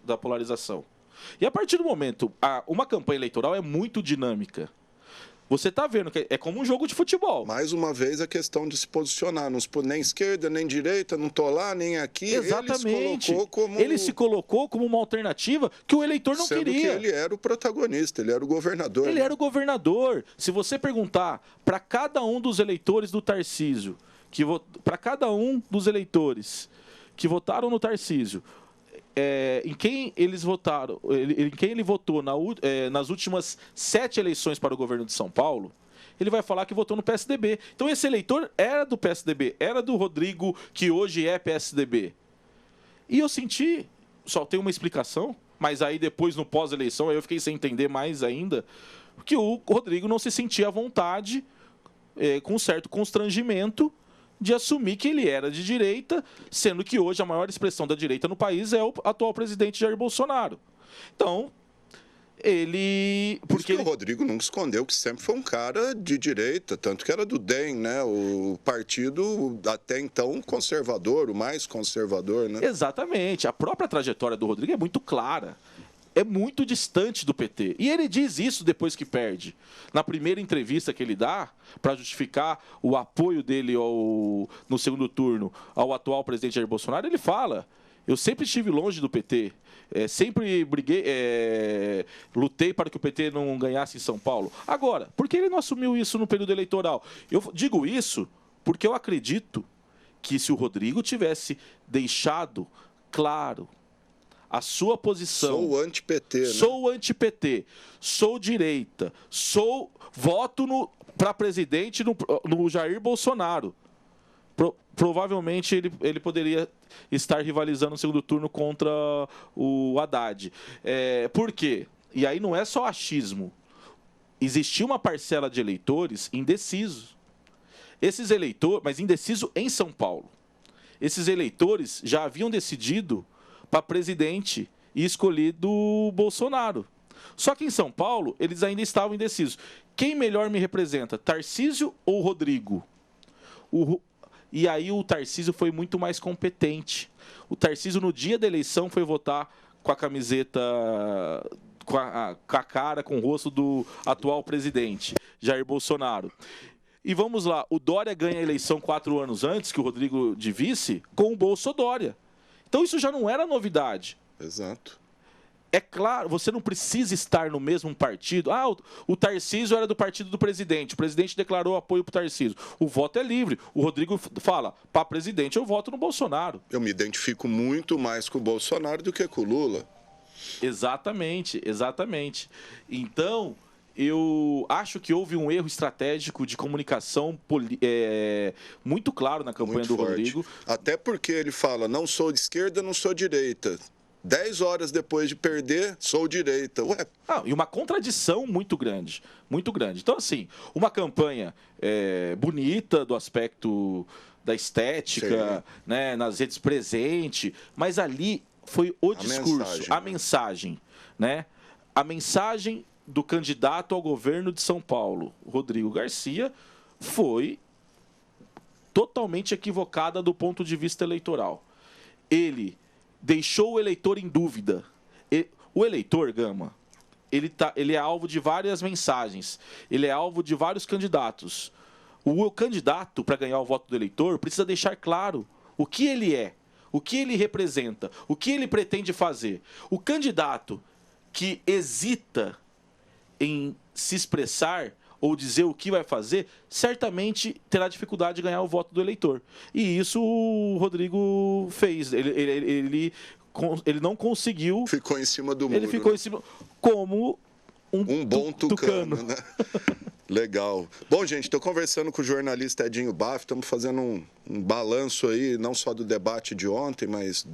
da polarização. E a partir do momento, uma campanha eleitoral é muito dinâmica. Você está vendo que é como um jogo de futebol. Mais uma vez a questão de se posicionar. Não se pôs nem esquerda, nem direita, não estou lá, nem aqui. Exatamente. Ele se colocou como uma alternativa que o eleitor não queria. Sendo que ele era o protagonista, ele era o governador. Ele era o governador. Se você perguntar para cada um dos eleitores do Tarcísio, para cada um dos eleitores que votaram no Tarcísio, em quem eles votaram, em quem ele votou nas últimas 7 eleições para o governo de São Paulo, ele vai falar que votou no PSDB. Então esse eleitor era do PSDB, era do Rodrigo, que hoje é PSDB. E eu senti, só tem uma explicação, mas aí depois no pós-eleição aí eu fiquei sem entender mais ainda, que o Rodrigo não se sentia à vontade, com um certo constrangimento, de assumir que ele era de direita, sendo que hoje a maior expressão da direita no país é o atual presidente Jair Bolsonaro. Então, porque o Rodrigo nunca escondeu que sempre foi um cara de direita, tanto que era do DEM, né? O partido até então conservador, o mais conservador, né? Exatamente. A própria trajetória do Rodrigo é muito clara. É muito distante do PT. E ele diz isso depois que perde. Na primeira entrevista que ele dá, para justificar o apoio dele no segundo turno ao atual presidente Jair Bolsonaro, ele fala: eu sempre estive longe do PT, sempre briguei, lutei para que o PT não ganhasse em São Paulo. Agora, por que ele não assumiu isso no período eleitoral? Eu digo isso porque eu acredito que se o Rodrigo tivesse deixado claro a sua posição... Sou anti-PT, né? Sou anti-PT, sou direita, voto para presidente no Jair Bolsonaro. Provavelmente ele poderia estar rivalizando no segundo turno contra o Haddad. Por quê? E aí não é só achismo. Existia uma parcela de eleitores indecisos. Esses eleitores, mas indeciso em São Paulo. Esses eleitores já haviam decidido para presidente e escolhido o Bolsonaro. Só que em São Paulo, eles ainda estavam indecisos. Quem melhor me representa, Tarcísio ou Rodrigo? E aí o Tarcísio foi muito mais competente. O Tarcísio, no dia da eleição, foi votar com a camiseta, com a cara, com o rosto do atual presidente, Jair Bolsonaro. E vamos lá, o Dória ganha a eleição 4 anos antes que o Rodrigo de vice, com o Bolsodória. Então isso já não era novidade. Exato. É claro, você não precisa estar no mesmo partido. O Tarcísio era do partido do presidente. O presidente declarou apoio para o Tarcísio. O voto é livre. O Rodrigo fala, para presidente eu voto no Bolsonaro. Eu me identifico muito mais com o Bolsonaro do que com o Lula. Exatamente, exatamente. Então, eu acho que houve um erro estratégico de comunicação muito claro na campanha do Rodrigo. Até porque ele fala, não sou de esquerda, não sou direita. 10 horas depois de perder, sou direita. Ué. E uma contradição muito grande, muito grande. Então, assim, uma campanha bonita do aspecto da estética, né, nas redes presente, mas ali foi o discurso, a mensagem, né? A mensagem do candidato ao governo de São Paulo, Rodrigo Garcia, foi totalmente equivocada do ponto de vista eleitoral. Ele deixou o eleitor em dúvida. O eleitor, Gama, ele é alvo de várias mensagens, ele é alvo de vários candidatos. O candidato, para ganhar o voto do eleitor, precisa deixar claro o que ele é, o que ele representa, o que ele pretende fazer. O candidato que hesita em se expressar ou dizer o que vai fazer, certamente terá dificuldade de ganhar o voto do eleitor. E isso o Rodrigo fez. Ele não conseguiu... Ficou em cima do muro. Ele ficou em cima como um bom tucano. Né? Legal. Bom, gente, estou conversando com o jornalista Edinho Baff, estamos fazendo um balanço aí, não só do debate de ontem, mas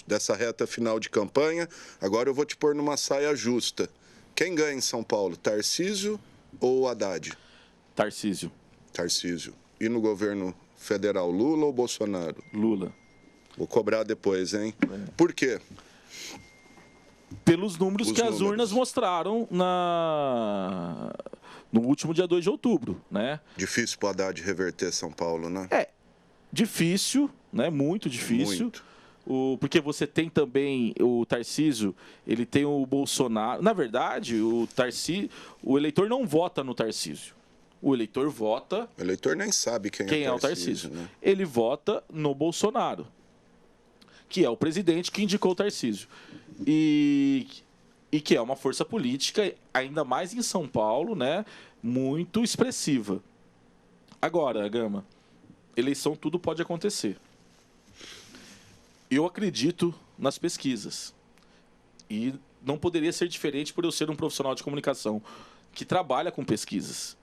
dessa reta final de campanha. Agora eu vou te pôr numa saia justa. Quem ganha em São Paulo, Tarcísio ou Haddad? Tarcísio. Tarcísio. E no governo federal, Lula ou Bolsonaro? Lula. Vou cobrar depois, hein? Por quê? Pelos números que as urnas mostraram no último dia 2 de outubro, né? Difícil para o Haddad reverter São Paulo, né? Difícil, né? Muito difícil. Muito. Porque você tem também o Tarcísio, ele tem o Bolsonaro. Na verdade, o eleitor não vota no Tarcísio. O eleitor vota... O eleitor nem sabe quem é o Tarcísio. Né? Ele vota no Bolsonaro, que é o presidente que indicou o Tarcísio. E que é uma força política, ainda mais em São Paulo, né, muito expressiva. Agora, Gama, eleição tudo pode acontecer. Eu acredito nas pesquisas. E não poderia ser diferente por eu ser um profissional de comunicação que trabalha com pesquisas.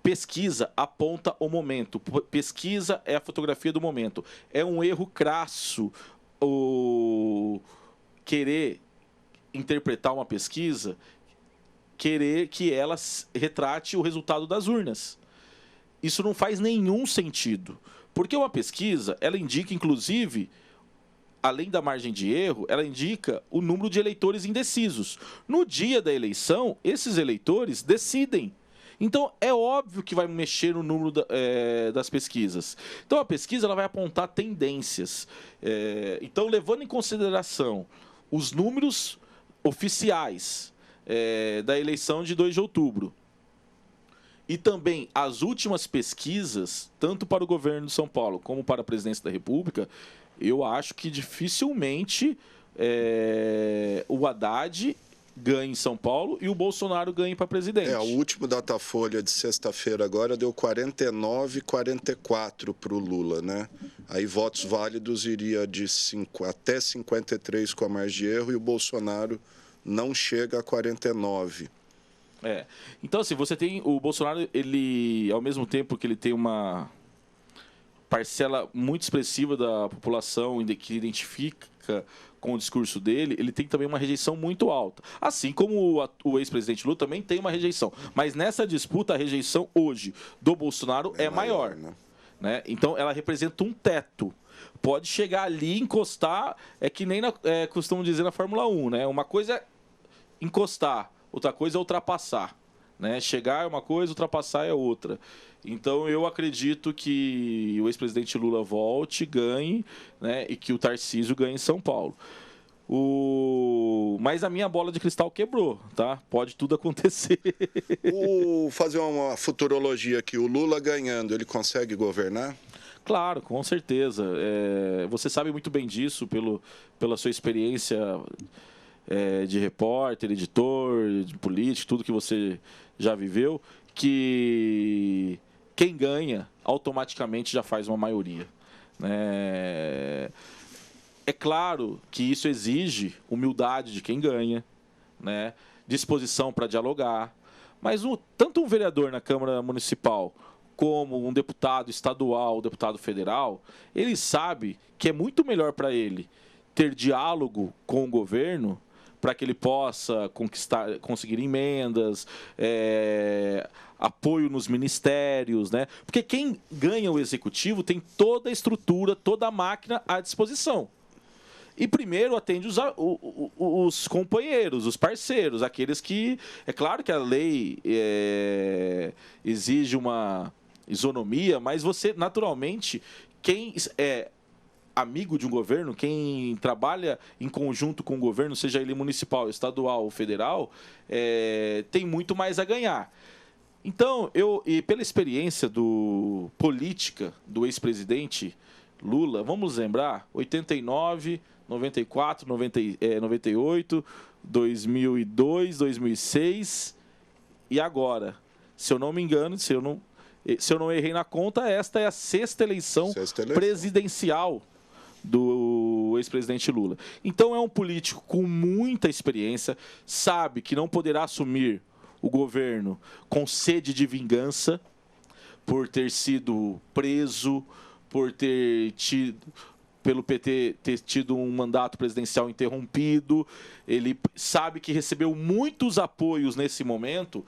Pesquisa aponta o momento. Pesquisa é a fotografia do momento. É um erro crasso querer interpretar uma pesquisa, querer que ela retrate o resultado das urnas. Isso não faz nenhum sentido, Porque uma pesquisa, ela indica, inclusive, além da margem de erro, ela indica o número de eleitores indecisos. No dia da eleição, esses eleitores decidem. Então, é óbvio que vai mexer no número das pesquisas. Então, a pesquisa ela vai apontar tendências. Então, levando em consideração os números oficiais da eleição de 2 de outubro, e também as últimas pesquisas, tanto para o governo de São Paulo como para a presidência da República, eu acho que dificilmente o Haddad ganha em São Paulo e o Bolsonaro ganha para presidente. O último Datafolha de sexta-feira agora deu 49,44 para o Lula, né? Aí votos válidos iria de até 53 com a margem de erro e o Bolsonaro não chega a 49. Então, assim, você tem o Bolsonaro, ele, ao mesmo tempo que ele tem uma parcela muito expressiva da população que identifica com o discurso dele, ele tem também uma rejeição muito alta. Assim como o ex-presidente Lula também tem uma rejeição. Mas nessa disputa, a rejeição hoje do Bolsonaro é maior. Né? Então, ela representa um teto. Pode chegar ali, encostar, que nem costumam dizer na Fórmula 1, né? Uma coisa é encostar, outra coisa é ultrapassar. Né? Chegar é uma coisa, ultrapassar é outra. Então, eu acredito que o ex-presidente Lula volte, ganhe, né? E que o Tarcísio ganhe em São Paulo. Mas a minha bola de cristal quebrou, tá? Pode tudo acontecer. Fazer uma futurologia aqui. O Lula ganhando, ele consegue governar? Claro, com certeza. Você sabe muito bem disso pela sua experiência de repórter, editor, de político, tudo que você já viveu, que quem ganha automaticamente já faz uma maioria. É claro que isso exige humildade de quem ganha, né? Disposição para dialogar, mas tanto um vereador na Câmara Municipal como um deputado estadual, deputado federal, ele sabe que é muito melhor para ele ter diálogo com o governo para que ele possa conseguir emendas, apoio nos ministérios, né? Porque quem ganha o executivo tem toda a estrutura, toda a máquina à disposição. E primeiro atende os companheiros, os parceiros, aqueles que... É claro que a lei exige uma isonomia, mas você, naturalmente, quem é amigo de um governo, quem trabalha em conjunto com o governo, seja ele municipal, estadual ou federal, tem muito mais a ganhar. Então, e pela experiência política do ex-presidente Lula, vamos lembrar, 89, 94, 98, 2002, 2006 e agora. Se eu não me engano, se eu não errei na conta, esta é a sexta eleição presidencial do ex-presidente Lula. Então é um político com muita experiência, sabe que não poderá assumir o governo com sede de vingança por ter sido preso, por ter pelo PT ter tido um mandato presidencial interrompido. Ele sabe que recebeu muitos apoios nesse momento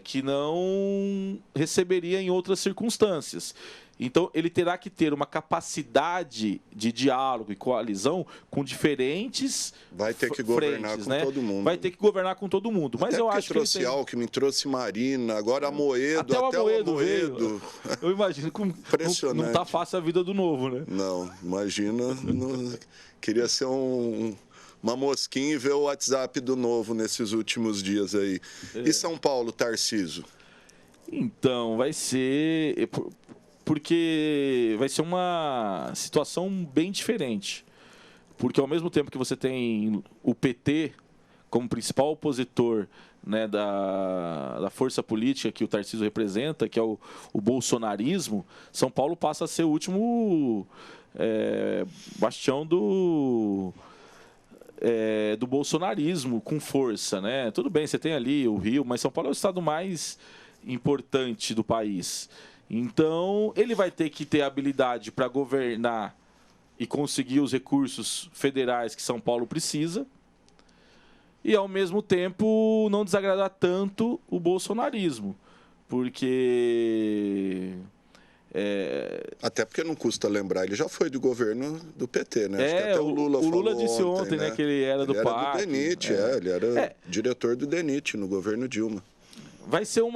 que não receberia em outras circunstâncias. Então, ele terá que ter uma capacidade de diálogo e coalizão com diferentes Vai ter que governar frentes, com né? todo mundo. Vai ter que governar com todo mundo. Mas até eu acho que trouxe Alckmin, trouxe Marina, agora Amoedo, até o Amoedo. Eu imagino que não está fácil a vida do novo, né? Não, imagina. Queria ser uma mosquinha e ver o WhatsApp do novo nesses últimos dias aí. E São Paulo, Tarcísio? Então, vai ser... Porque vai ser uma situação bem diferente. Porque ao mesmo tempo que você tem o PT como principal opositor, né, da força política que o Tarcísio representa, que é o bolsonarismo, São Paulo passa a ser o último bastião do bolsonarismo com força, né? Tudo bem, você tem ali o Rio, mas São Paulo é o estado mais importante do país. Então, ele vai ter que ter habilidade para governar e conseguir os recursos federais que São Paulo precisa e, ao mesmo tempo, não desagradar tanto o bolsonarismo, porque Até porque não custa lembrar, ele já foi do governo do PT, né? Acho que até o Lula disse ontem, né, que ele era do PAC. Ele era do DENIT, ele era diretor do DENIT no governo Dilma. Vai ser um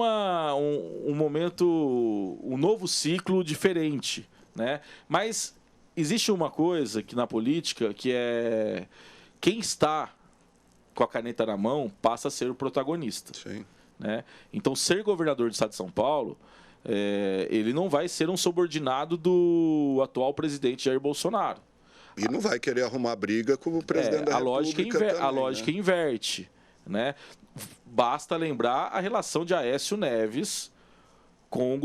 momento, um novo ciclo diferente, né? Mas existe uma coisa que na política que é quem está com a caneta na mão passa a ser o protagonista. Sim. Né? Então, ser governador do estado de São Paulo, ele não vai ser um subordinado do atual presidente Jair Bolsonaro. E não vai querer arrumar briga com o presidente da República também, a lógica inverte. Né? Basta lembrar a relação de Aécio Neves com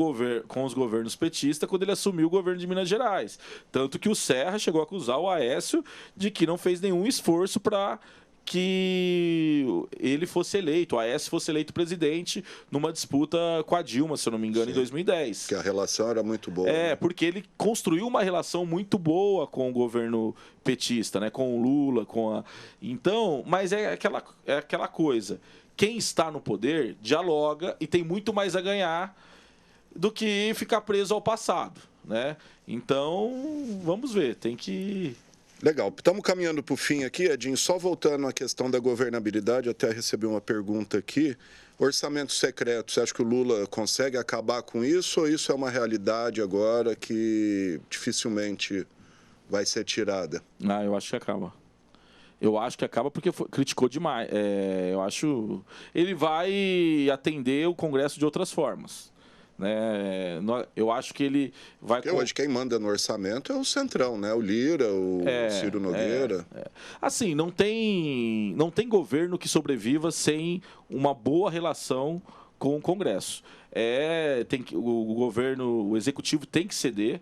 os governos petistas quando ele assumiu o governo de Minas Gerais. Tanto que o Serra chegou a acusar o Aécio de que não fez nenhum esforço para que ele fosse eleito, o Aécio fosse eleito presidente numa disputa com a Dilma, se eu não me engano, em 2010. Que a relação era muito boa. Porque ele construiu uma relação muito boa com o governo petista, né? Com o Lula, Então, mas é aquela coisa. Quem está no poder dialoga e tem muito mais a ganhar do que ficar preso ao passado, né? Então, vamos ver, tem que... Legal. Estamos caminhando para o fim aqui, Edinho. Só voltando à questão da governabilidade, até recebi uma pergunta aqui. Orçamento secreto, você acha que o Lula consegue acabar com isso ou isso é uma realidade agora que dificilmente vai ser tirada? Eu acho que acaba. Eu acho que acaba porque criticou demais. Eu acho... Ele vai atender o Congresso de outras formas. Né? Eu acho que ele vai... Porque hoje quem manda no orçamento é o Centrão, né? O Lira, o Ciro Nogueira. Assim, não tem governo que sobreviva sem uma boa relação com o Congresso. O executivo tem que ceder,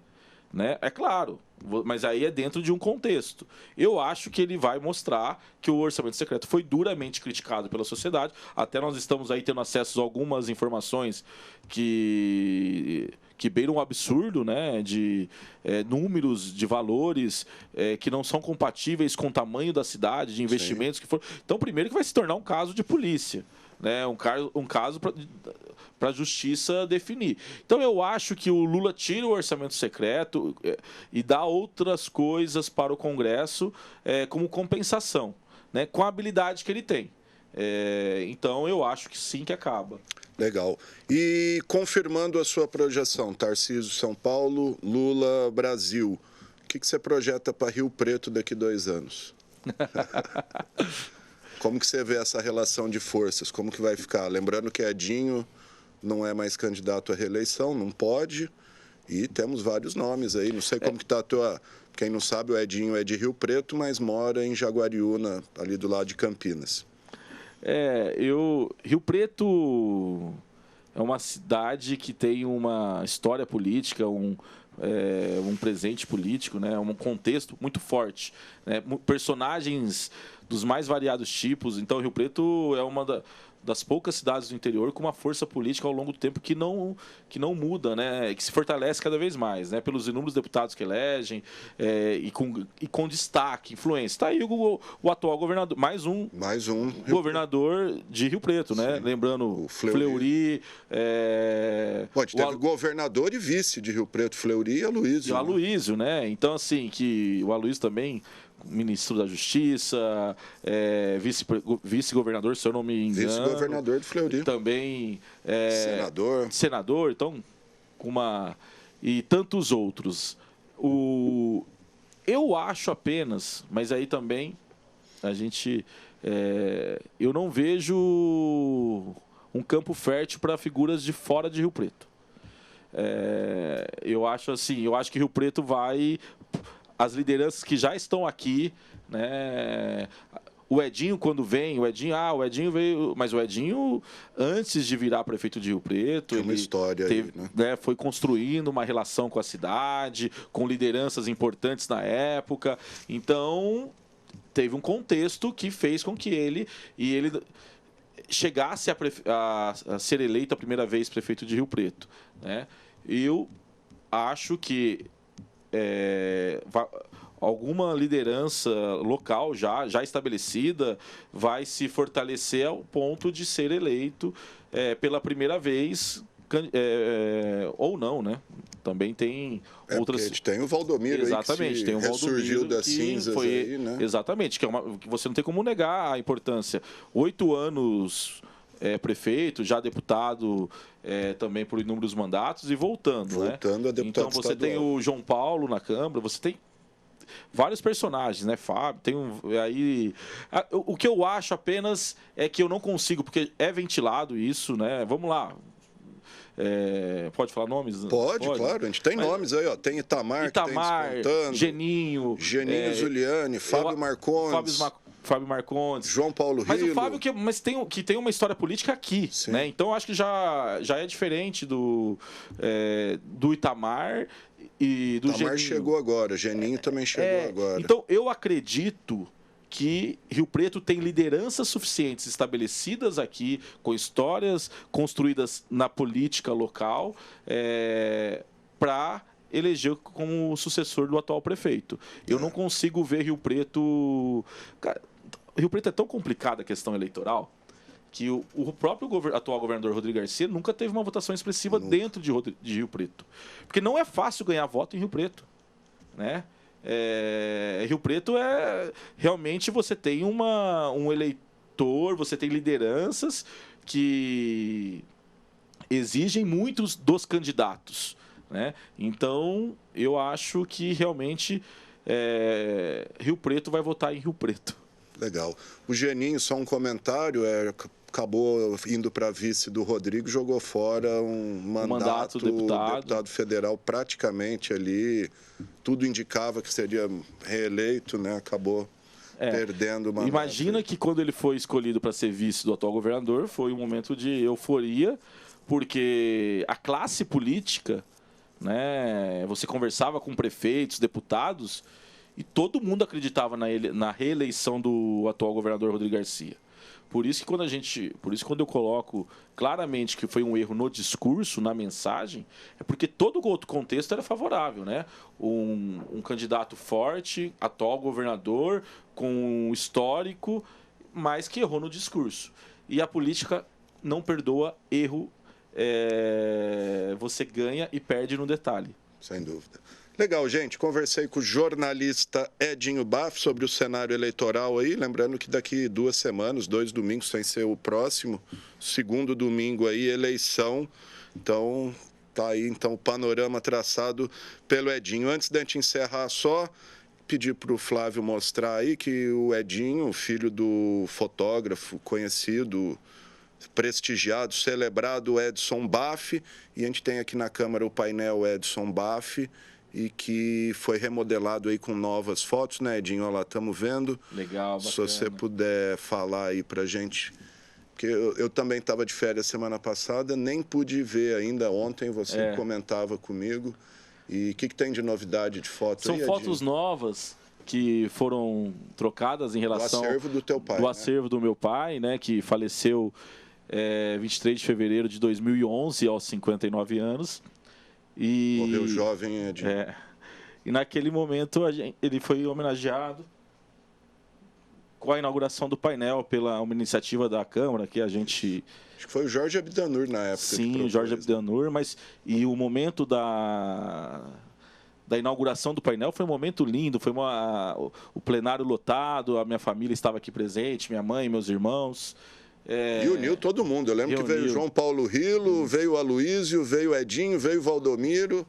né? É claro, mas aí é dentro de um contexto. Eu acho que ele vai mostrar que o orçamento secreto foi duramente criticado pela sociedade. Até nós estamos aí tendo acesso a algumas informações que beiram um absurdo, né? De números, de valores que não são compatíveis com o tamanho da cidade, de investimentos que foram. Então, primeiro que vai se tornar um caso de polícia, né? Um caso para a justiça definir. Então, eu acho que o Lula tira o orçamento secreto e dá outras coisas para o Congresso como compensação, né, com a habilidade que ele tem. Então, eu acho que sim, que acaba. Legal. E confirmando a sua projeção, Tarcísio São Paulo, Lula Brasil, o que você projeta para Rio Preto daqui 2 anos? Como que você vê essa relação de forças? Como que vai ficar? Lembrando que Edinho não é mais candidato à reeleição, não pode, e temos vários nomes aí. Não sei como que está a tua... Quem não sabe, o Edinho é de Rio Preto, mas mora em Jaguariúna, ali do lado de Campinas. Rio Preto é uma cidade que tem uma história política, um presente político, né? Um contexto muito forte, né? Personagens dos mais variados tipos. Então, Rio Preto é uma das poucas cidades do interior com uma força política ao longo do tempo que não muda, né? Que se fortalece cada vez mais, né? Pelos inúmeros deputados que elegem e com destaque, influência. Está aí o atual governador, mais um governador de Rio Preto, né? Lembrando o Fleury. Bom, a gente teve governador e vice de Rio Preto, Fleury e Aloysio. E Aloysio, né? Então, assim, que o Aloysio também... ministro da Justiça, vice-governador, se eu não me engano. Vice-governador do Fleury. Também senador, então, e tantos outros. Eu acho apenas, mas aí também eu não vejo um campo fértil para figuras de fora de Rio Preto. Eu acho que Rio Preto vai... As lideranças que já estão aqui, né? O Edinho, quando vem, o Edinho veio... Mas o Edinho, antes de virar prefeito de Rio Preto... Tem uma história aí, né? Foi construindo uma relação com a cidade, com lideranças importantes na época. Então, teve um contexto que fez com que ele chegasse a ser eleito a primeira vez prefeito de Rio Preto, né? Eu acho que alguma liderança local já estabelecida vai se fortalecer ao ponto de ser eleito pela primeira vez ou não, né? também tem outras... A gente tem o Valdomiro. Exatamente, aí que tem o Valdomiro ressurgiu das cinzas foi... aí, né? Exatamente, que você não tem como negar a importância. 8 anos prefeito, já deputado também por inúmeros mandatos e voltando, né? A deputado então você estadual. tem o João Paulo na Câmara, você tem vários personagens, né, Fábio? Tem aí... O que eu acho apenas é que eu não consigo, porque é ventilado isso, né? Vamos lá. Pode falar nomes? Pode, claro. A gente tem nomes aí, ó. Tem Itamar que tem despontando. Geninho, Zuliani, Fábio Marcondes. Fábio Marcondes. João Paulo Rilo. Mas o Fábio que tem uma história política aqui, né? Então eu acho que já é diferente do Itamar e do Geninho. Itamar chegou agora, Geninho também chegou agora. Então eu acredito que Rio Preto tem lideranças suficientes estabelecidas aqui, com histórias construídas na política local, para eleger como sucessor do atual prefeito. Eu não consigo ver Rio Preto... Cara, Rio Preto é tão complicada a questão eleitoral que o próprio atual governador Rodrigo Garcia nunca teve uma votação expressiva dentro de Rio Preto. Porque não é fácil ganhar voto em Rio Preto, né? Rio Preto realmente você tem um eleitor, você tem lideranças que exigem muitos dos candidatos, né? Então eu acho que realmente Rio Preto vai votar em Rio Preto. Legal. O Geninho, só um comentário, acabou indo para vice do Rodrigo, jogou fora um mandato deputado federal praticamente ali. Tudo indicava que seria reeleito, né? Acabou perdendo o mandato. Imagina que quando ele foi escolhido para ser vice do atual governador, foi um momento de euforia, porque a classe política, né? Você conversava com prefeitos, deputados, e todo mundo acreditava na reeleição do atual governador Rodrigo Garcia. Por isso que quando eu coloco claramente que foi um erro no discurso, na mensagem, é porque todo o outro contexto era favorável, né? Um candidato forte, atual governador, com um histórico, mas que errou no discurso. E a política não perdoa erro, você ganha e perde no detalhe. Sem dúvida. Legal, gente. Conversei com o jornalista Edinho Baff sobre o cenário eleitoral aí. Lembrando que daqui 2 semanas, 2 domingos, sem ser o próximo, segundo domingo aí, eleição. Então, tá aí o panorama traçado pelo Edinho. Antes da gente encerrar, só pedir para o Flávio mostrar aí que o Edinho, filho do fotógrafo conhecido, prestigiado, celebrado Edson Baff, e a gente tem aqui na Câmara o painel Edson Baff, e que foi remodelado aí com novas fotos, né, Edinho? Olha lá, estamos vendo. Legal, bacana. Se você puder falar aí pra gente, porque eu também estava de férias semana passada, nem pude ver ainda. Ontem você comentava comigo. E o que tem de novidade de foto aí, Edinho? São fotos novas que foram trocadas em relação... Do acervo do teu pai, do acervo do meu pai, né, que faleceu 23 de fevereiro de 2011, aos 59 anos. Morreu jovem, Edinho. E naquele momento ele foi homenageado com a inauguração do painel pela uma iniciativa da Câmara, que a gente... Acho que foi o Jorge Abdanur na época. Sim, o Jorge Abdanur, e o momento da inauguração do painel foi um momento lindo, foi o plenário lotado, a minha família estava aqui presente, minha mãe, meus irmãos... E uniu todo mundo. Eu lembro que veio o João Paulo Rilo, veio o Aloísio, veio o Edinho, veio o Valdomiro.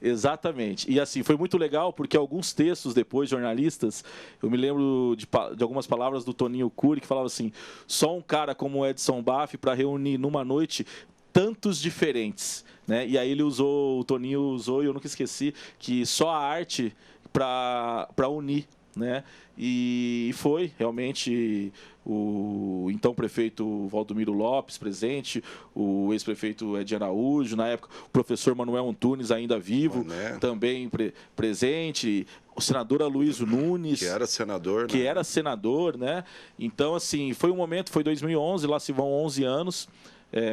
Exatamente. E assim, foi muito legal porque alguns textos depois, jornalistas, eu me lembro de algumas palavras do Toninho Cury, que falava assim: só um cara como o Edson Baff para reunir numa noite tantos diferentes, né? E aí o Toninho usou, e eu nunca esqueci, que só a arte para unir, né? E foi realmente o então prefeito Valdomiro Lopes presente, o ex-prefeito Edi Araújo, na época o professor Manuel Antunes ainda vivo, também presente, o senador Aloysio Nunes, que era senador, né? Então, assim, foi um momento, foi 2011, lá se vão 11 anos.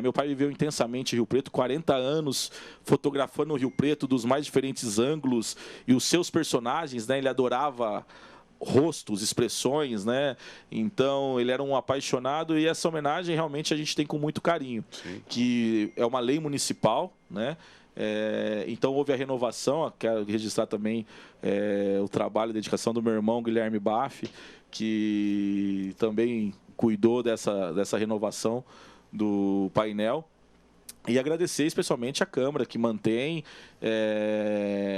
Meu pai viveu intensamente em Rio Preto, 40 anos fotografando o Rio Preto dos mais diferentes ângulos, e os seus personagens, né? Ele adorava rostos, expressões, né? Então, ele era um apaixonado e essa homenagem realmente a gente tem com muito carinho. Sim. Que é uma lei municipal, né? Então, houve a renovação. Quero registrar também o trabalho e dedicação do meu irmão, Guilherme Baff, que também cuidou dessa renovação do painel. E agradecer especialmente a Câmara, que mantém,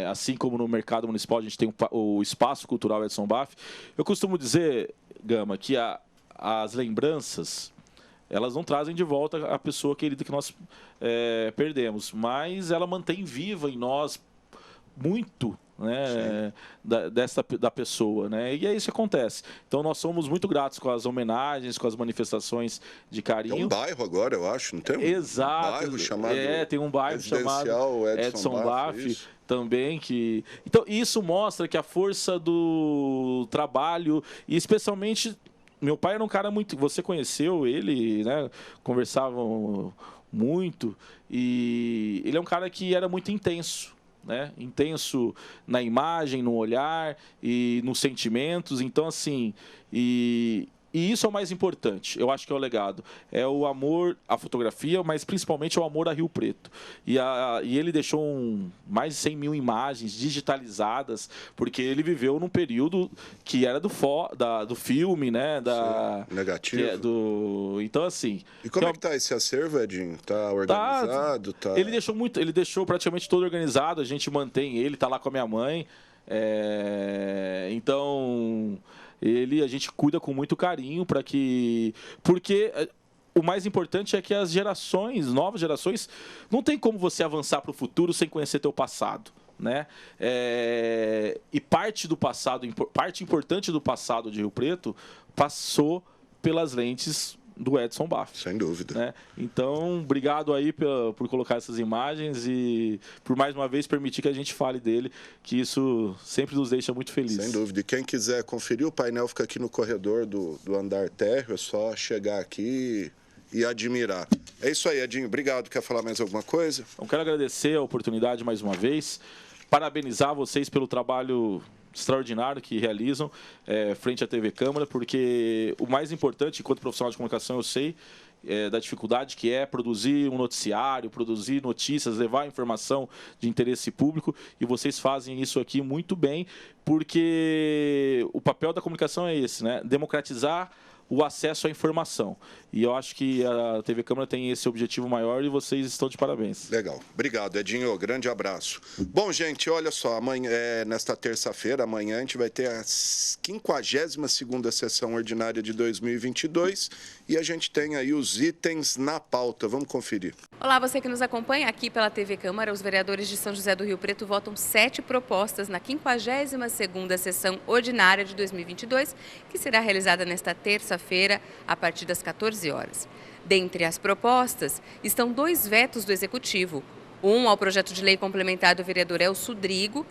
assim como no mercado municipal a gente tem o Espaço Cultural Edson Baff. Eu costumo dizer, Gama, que as lembranças, elas não trazem de volta a pessoa querida que nós perdemos, mas ela mantém viva em nós muito, né, da pessoa, né? E é isso que acontece. Então nós somos muito gratos com as homenagens, com as manifestações de carinho. Tem um bairro agora, eu acho, não tem? Exato. Bairro chamado tem um bairro chamado Edson Baff também, que então isso mostra que a força do trabalho e especialmente meu pai era um cara muito, você conheceu ele, né? Conversavam muito e ele é um cara que era muito intenso. Né? Intenso na imagem, no olhar e nos sentimentos. Então, assim, e isso é o mais importante, eu acho que é o legado. É o amor à fotografia, mas principalmente é o amor a Rio Preto. E ele deixou mais de 100 mil imagens digitalizadas, porque ele viveu num período que era do filme, né? Negativo. Então, assim... E como é que está esse acervo, Edinho? Está organizado? Ele deixou praticamente todo organizado, a gente mantém ele, está lá com a minha mãe. Então... a gente cuida com muito carinho porque o mais importante é que as novas gerações, não tem como você avançar para o futuro sem conhecer teu passado, né? E parte importante do passado de Rio Preto passou pelas lentes do Edson Baff. Sem dúvida. Né? Então, obrigado aí por colocar essas imagens e por mais uma vez permitir que a gente fale dele, que isso sempre nos deixa muito felizes. Sem dúvida. E quem quiser conferir, o painel fica aqui no corredor do andar térreo, é só chegar aqui e admirar. É isso aí, Edinho. Obrigado. Quer falar mais alguma coisa? Eu quero agradecer a oportunidade mais uma vez, parabenizar vocês pelo trabalho extraordinário que realizam frente à TV Câmara, porque o mais importante, enquanto profissional de comunicação, eu sei da dificuldade que é produzir um noticiário, produzir notícias, levar informação de interesse público, e vocês fazem isso aqui muito bem, porque o papel da comunicação é esse, né? Democratizar o acesso à informação. E eu acho que a TV Câmara tem esse objetivo maior e vocês estão de parabéns. Legal. Obrigado, Edinho. Grande abraço. Bom, gente, olha só, amanhã, nesta terça-feira, amanhã, a gente vai ter a 52ª sessão ordinária de 2022 e a gente tem aí os itens na pauta. Vamos conferir. Olá, você que nos acompanha aqui pela TV Câmara. Os vereadores de São José do Rio Preto votam 7 propostas na 52ª sessão ordinária de 2022, que será realizada nesta terça-feira, a partir das 14 horas. Dentre as propostas estão 2 vetos do Executivo. Um ao projeto de lei complementar do vereador Elcio Drigo,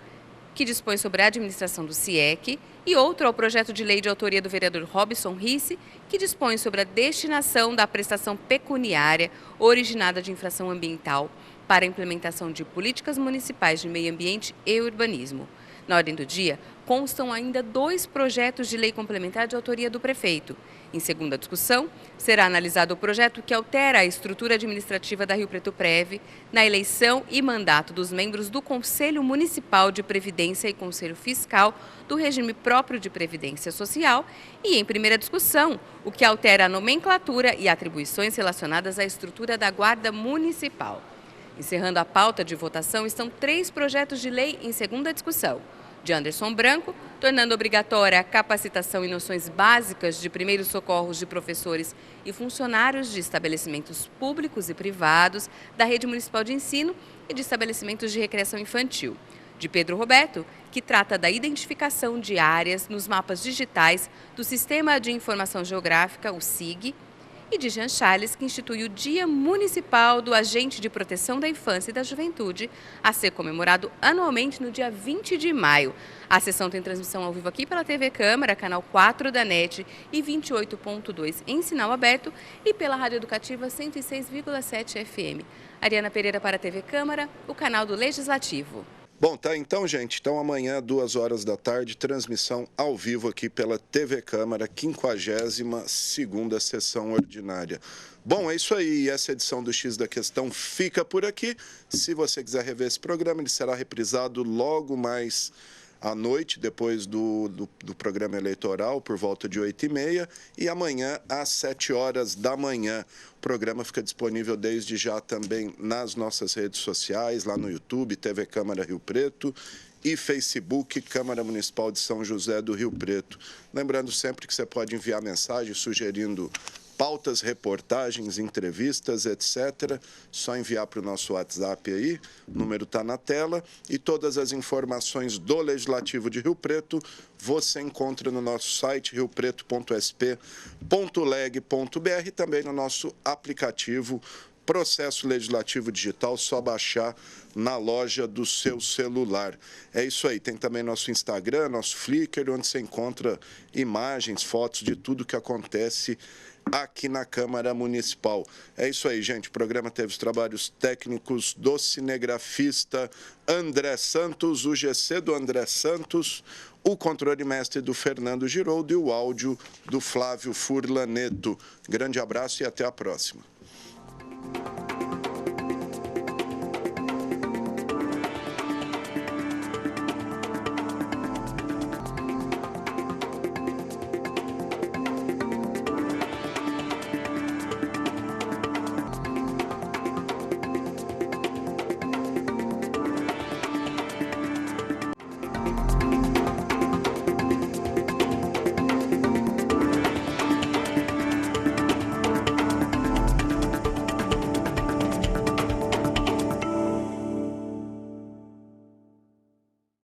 que dispõe sobre a administração do CIEC, e outro ao projeto de lei de autoria do vereador Robson Risse, que dispõe sobre a destinação da prestação pecuniária originada de infração ambiental para a implementação de políticas municipais de meio ambiente e urbanismo. Na ordem do dia, constam ainda 2 projetos de lei complementar de autoria do prefeito. Em segunda discussão, será analisado o projeto que altera a estrutura administrativa da Rio Preto Prev na eleição e mandato dos membros do Conselho Municipal de Previdência e Conselho Fiscal do regime próprio de Previdência Social. E em primeira discussão, o que altera a nomenclatura e atribuições relacionadas à estrutura da Guarda Municipal. Encerrando a pauta de votação, estão 3 projetos de lei em segunda discussão. De Anderson Branco, tornando obrigatória a capacitação em noções básicas de primeiros socorros de professores e funcionários de estabelecimentos públicos e privados da rede municipal de ensino e de estabelecimentos de recreação infantil. De Pedro Roberto, que trata da identificação de áreas nos mapas digitais do Sistema de Informação Geográfica, o SIG, e de Jean Charles, que institui o Dia Municipal do Agente de Proteção da Infância e da Juventude, a ser comemorado anualmente no dia 20 de maio. A sessão tem transmissão ao vivo aqui pela TV Câmara, canal 4 da NET e 28.2 em sinal aberto e pela Rádio Educativa 106,7 FM. Ariana Pereira para a TV Câmara, o canal do Legislativo. Bom, tá então, gente. Então amanhã, 2 horas da tarde, transmissão ao vivo aqui pela TV Câmara, 52ª sessão ordinária. Bom, é isso aí. Essa edição do X da Questão fica por aqui. Se você quiser rever esse programa, ele será reprisado logo mais à noite, depois do programa eleitoral, por volta de 8h30, e amanhã às 7 horas da manhã. O programa fica disponível desde já também nas nossas redes sociais, lá no YouTube, TV Câmara Rio Preto, e Facebook, Câmara Municipal de São José do Rio Preto. Lembrando sempre que você pode enviar mensagem sugerindo pautas, reportagens, entrevistas, etc. Só enviar para o nosso WhatsApp aí, o número está na tela, e todas as informações do Legislativo de Rio Preto você encontra no nosso site riopreto.sp.leg.br e também no nosso aplicativo Processo Legislativo Digital, só baixar na loja do seu celular. É isso aí, tem também nosso Instagram, nosso Flickr, onde você encontra imagens, fotos de tudo que acontece aqui na Câmara Municipal. É isso aí, gente. O programa teve os trabalhos técnicos do cinegrafista André Santos, o GC do André Santos, o controle mestre do Fernando Giroldo e o áudio do Flávio Furlaneto. Grande abraço e até a próxima.